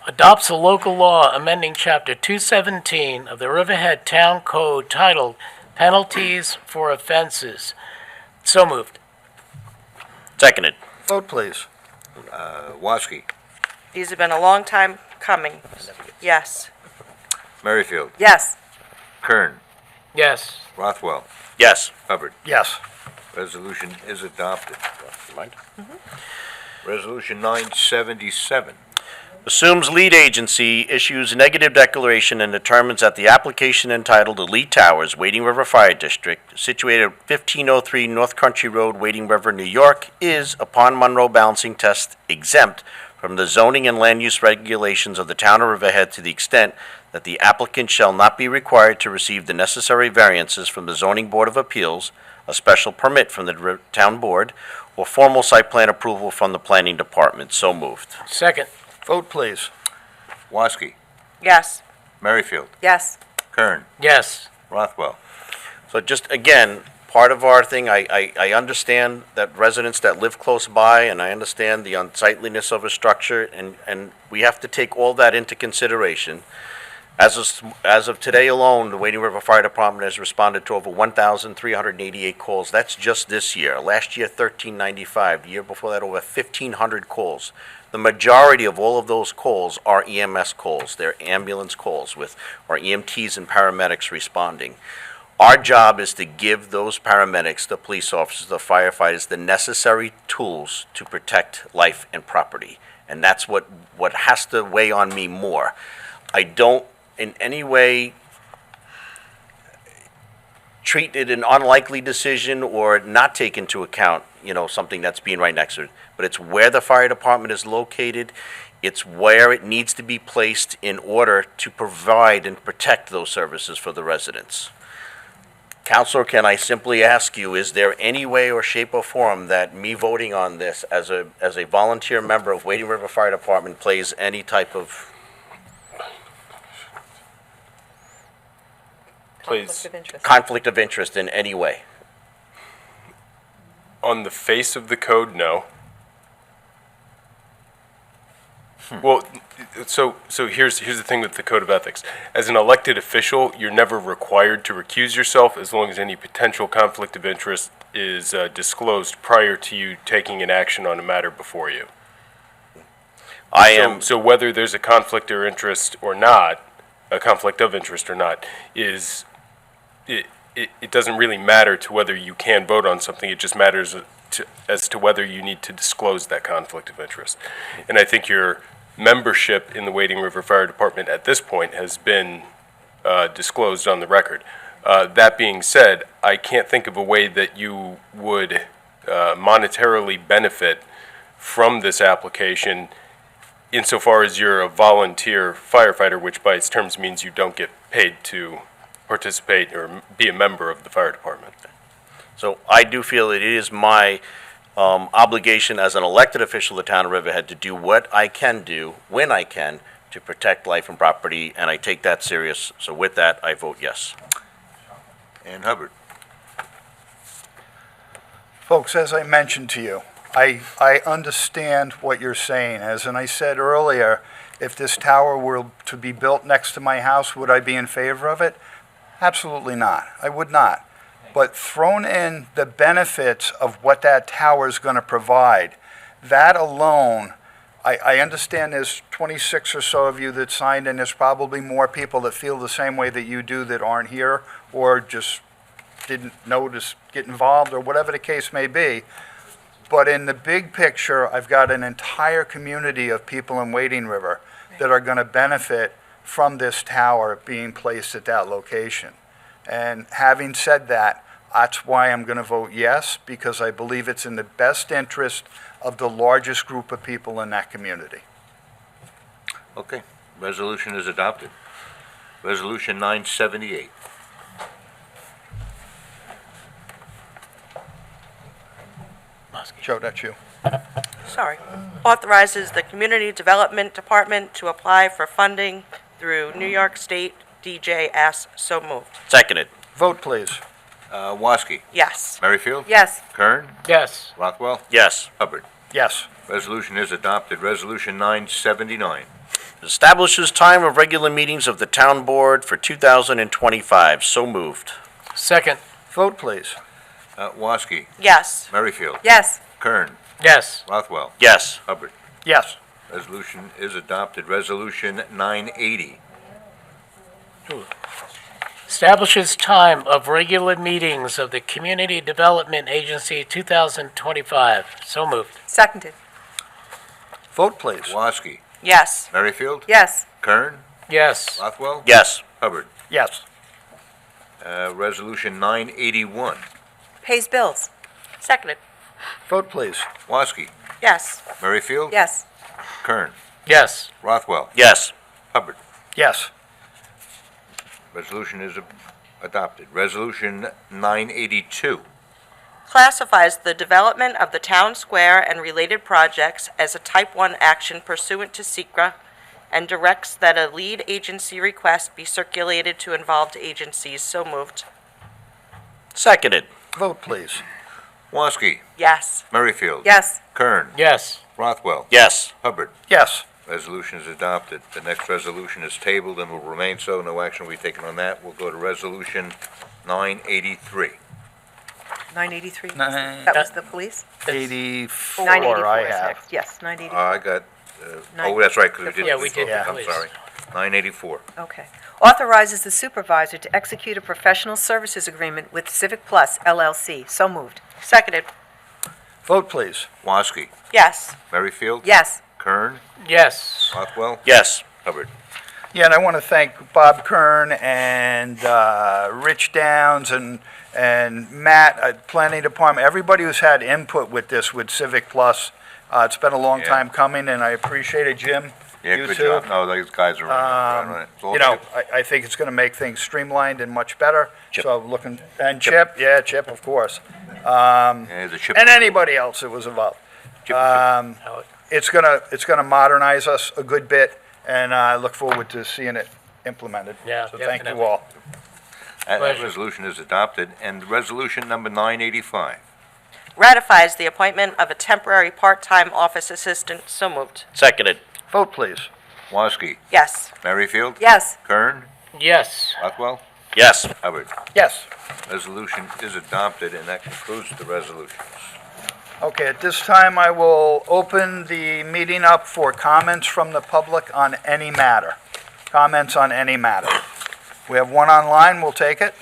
Adopts a local law amending Chapter 217 of the Riverhead Town Code titled Penalties for Offenses. So moved. Seconded. Vote, please. Wnorowski. These have been a long time coming. Yes. Merrifield. Yes. Kern. Yes. Rothwell. Yes. Hubbard. Yes. Resolution is adopted. Resolution 977. Assumes lead agency, issues negative declaration, and determines that the application entitled Elite Towers, Wading River Fire District, situated at 1503 North Country Road, Wading River, New York, is, upon Monroe balancing test, exempt from the zoning and land use regulations of the town of Riverhead to the extent that the applicant shall not be required to receive the necessary variances from the Zoning Board of Appeals, a special permit from the town board, or formal site plan approval from the planning department. So moved. Second. Vote, please. Wnorowski. Yes. Merrifield. Yes. Kern. Yes. Rothwell. So just, again, part of our thing, I understand that residents that live close by, and I understand the unsightliness of a structure, and we have to take all that into consideration. As of today alone, the Wading River Fire Department has responded to over 1,388 calls. That's just this year. Last year, 1,395. The year before that, over 1,500 calls. The majority of all of those calls are EMS calls. They're ambulance calls with our EMTs and paramedics responding. Our job is to give those paramedics, the police officers, the firefighters, the necessary tools to protect life and property. And that's what has to weigh on me more. I don't in any way treat it an unlikely decision or not take into account, something that's being right next to it. But it's where the fire department is located. It's where it needs to be placed in order to provide and protect those services for the residents. Counselor, can I simply ask you, is there any way or shape or form that me voting on this as a volunteer member of Wading River Fire Department plays any type of conflict of interest in any way? On the face of the code, no. Well, so here's the thing with the Code of Ethics. As an elected official, you're never required to recuse yourself as long as any potential conflict of interest is disclosed prior to you taking an action on a matter before you. So whether there's a conflict of interest or not, is it doesn't really matter to whether you can vote on something. It just matters as to whether you need to disclose that conflict of interest. And I think your membership in the Wading River Fire Department at this point has been disclosed on the record. That being said, I can't think of a way that you would monetarily benefit from this application insofar as you're a volunteer firefighter, which by its terms means you don't get paid to participate or be a member of the fire department. So I do feel it is my obligation as an elected official of the town of Riverhead to do what I can do, when I can, to protect life and property, and I take that serious. So with that, I vote yes. And Hubbard. Folks, as I mentioned to you, I understand what you're saying. As I said earlier, if this tower were to be built next to my house, would I be in favor of it? Absolutely not. I would not. But thrown in the benefits of what that tower is going to provide, that alone I understand there's 26 or so of you that signed, and there's probably more people that feel the same way that you do that aren't here, or just didn't notice, get involved, or whatever the case may be. But in the big picture, I've got an entire community of people in Wading River that are going to benefit from this tower being placed at that location. And having said that, that's why I'm going to vote yes, because I believe it's in the best interest of the largest group of people in that community. Okay, resolution is adopted. Resolution 978. Joe, that's you. Sorry. Authorizes the Community Development Department to apply for funding through New York State DJS. So moved. Seconded. Vote, please. Wnosky. Yes. Merrifield. Yes. Kern. Yes. Rothwell. Yes. Hubbard. Yes. Resolution is adopted. Resolution 979. Establishes time of regular meetings of the town board for 2025. So moved. Second. Vote, please. Wnosky. Yes. Merrifield. Yes. Kern. Yes. Rothwell. Yes. Hubbard. Yes. Resolution is adopted. Resolution 980. Establishes time of regular meetings of the Community Development Agency 2025. So moved. Seconded. Vote, please. Wnosky. Yes. Merrifield. Yes. Kern. Yes. Rothwell. Yes. Hubbard. Yes. Resolution 981. Pays bills. Seconded. Vote, please. Wnosky. Yes. Merrifield. Yes. Kern. Yes. Rothwell. Yes. Hubbard. Yes. Resolution is adopted. Resolution 982. Classifies the development of the town square and related projects as a Type 1 action pursuant to SECRA and directs that a lead agency request be circulated to involved agencies. So moved. Seconded. Vote, please. Wnosky. Yes. Merrifield. Yes. Kern. Yes. Rothwell. Yes. Hubbard. Yes. Resolution is adopted. The next resolution is tabled and will remain so. No action will be taken on that. We'll go to Resolution 983. 983. Nine- That was the police? 84 984 I is have. next. Yes, 984. I got, that's right, because we did. Yeah, we did. I'm Please. sorry. 984. Okay. Authorizes the supervisor to execute a professional services agreement with Civic Plus LLC. So moved. Seconded. Vote, please. Wnosky. Yes. Merrifield. Yes. Kern. Yes. Rothwell. Yes. Hubbard. Yeah, and I want to thank Bob Kern and Rich Downs and Matt at Planning Department, everybody who's had input with this with Civic Plus. It's been a long Yeah. time coming, and I appreciate it, Jim. Yeah, You good too. job. No, those guys are running it. It's all You know, Chip. I think it's going to make things streamlined and much better. Chip. So I'm looking, and Chip, yeah, Chip, of course. Yeah, the Chip. And anybody else that was involved. It's gonna modernize us a good bit, and I look forward to seeing it implemented. Yeah, So thank you definitely. all. That Pleasure. resolution is adopted. And resolution number 985. Ratifies the appointment of a temporary part-time office assistant. So moved. Seconded. Vote, please. Wnosky. Yes. Merrifield. Yes. Kern. Yes. Rothwell. Yes. Hubbard. Yes. Resolution is adopted, and that concludes the resolutions. Okay, at this time, I will open the meeting up for comments from the public on any matter. Comments on any matter. We have one online, we'll take it.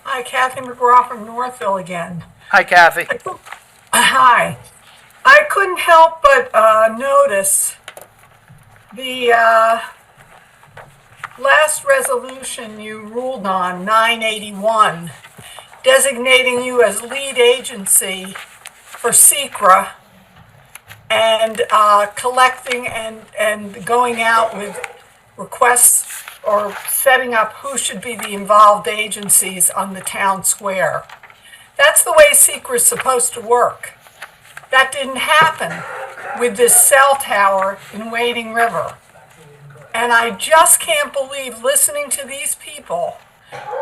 Hi, Kathy McGraw from Northville again. Hi, Kathy. Hi. I couldn't help but notice the last resolution you ruled on, 981, designating you as lead agency for SECRA and collecting and going out with requests or setting up who should be the involved agencies on the town square. That's the way SECRA is supposed to work. That didn't happen with this cell tower in Wading River. And I just can't believe, listening to these people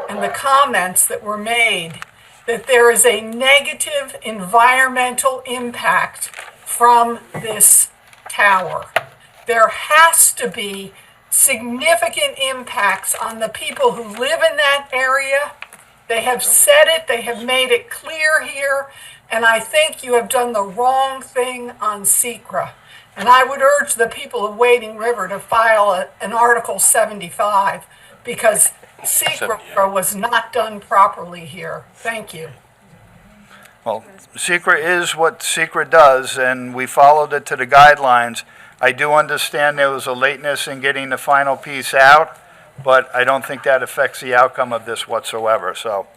and the comments that were made, that there is a negative environmental impact from this tower. There has to be significant impacts on the people who live in that area. They have said it, they have made it clear here, and I think you have done the wrong thing on SECRA. And I would urge the people of Wading River to file an Article 75 because SECRA was not done properly here. Thank you. Well, SECRA is what SECRA does, and we followed it to the guidelines. I do understand there was a lateness in getting the final piece out, but I don't think that affects the outcome of this whatsoever, so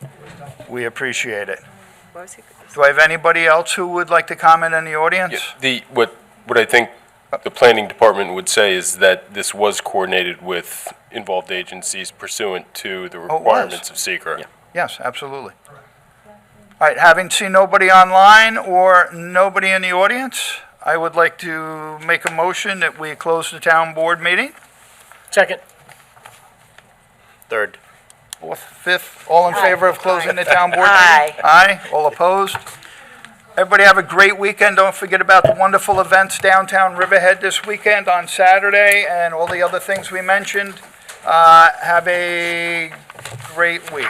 we appreciate it. Do I have anybody else who would like to comment in the audience? What I think the planning department would say is that this was coordinated with involved agencies pursuant to the requirements of SECRA. Yes, absolutely. All right, having seen nobody online or nobody in the audience, I would like to make a motion that we close the town board meeting. Second. Third. Fourth, fifth, all in favor of closing the town board meeting? Aye. Aye, all opposed? Everybody have a great weekend. Don't forget about the wonderful events downtown Riverhead this weekend on Saturday and all the other things we mentioned. Have a great week.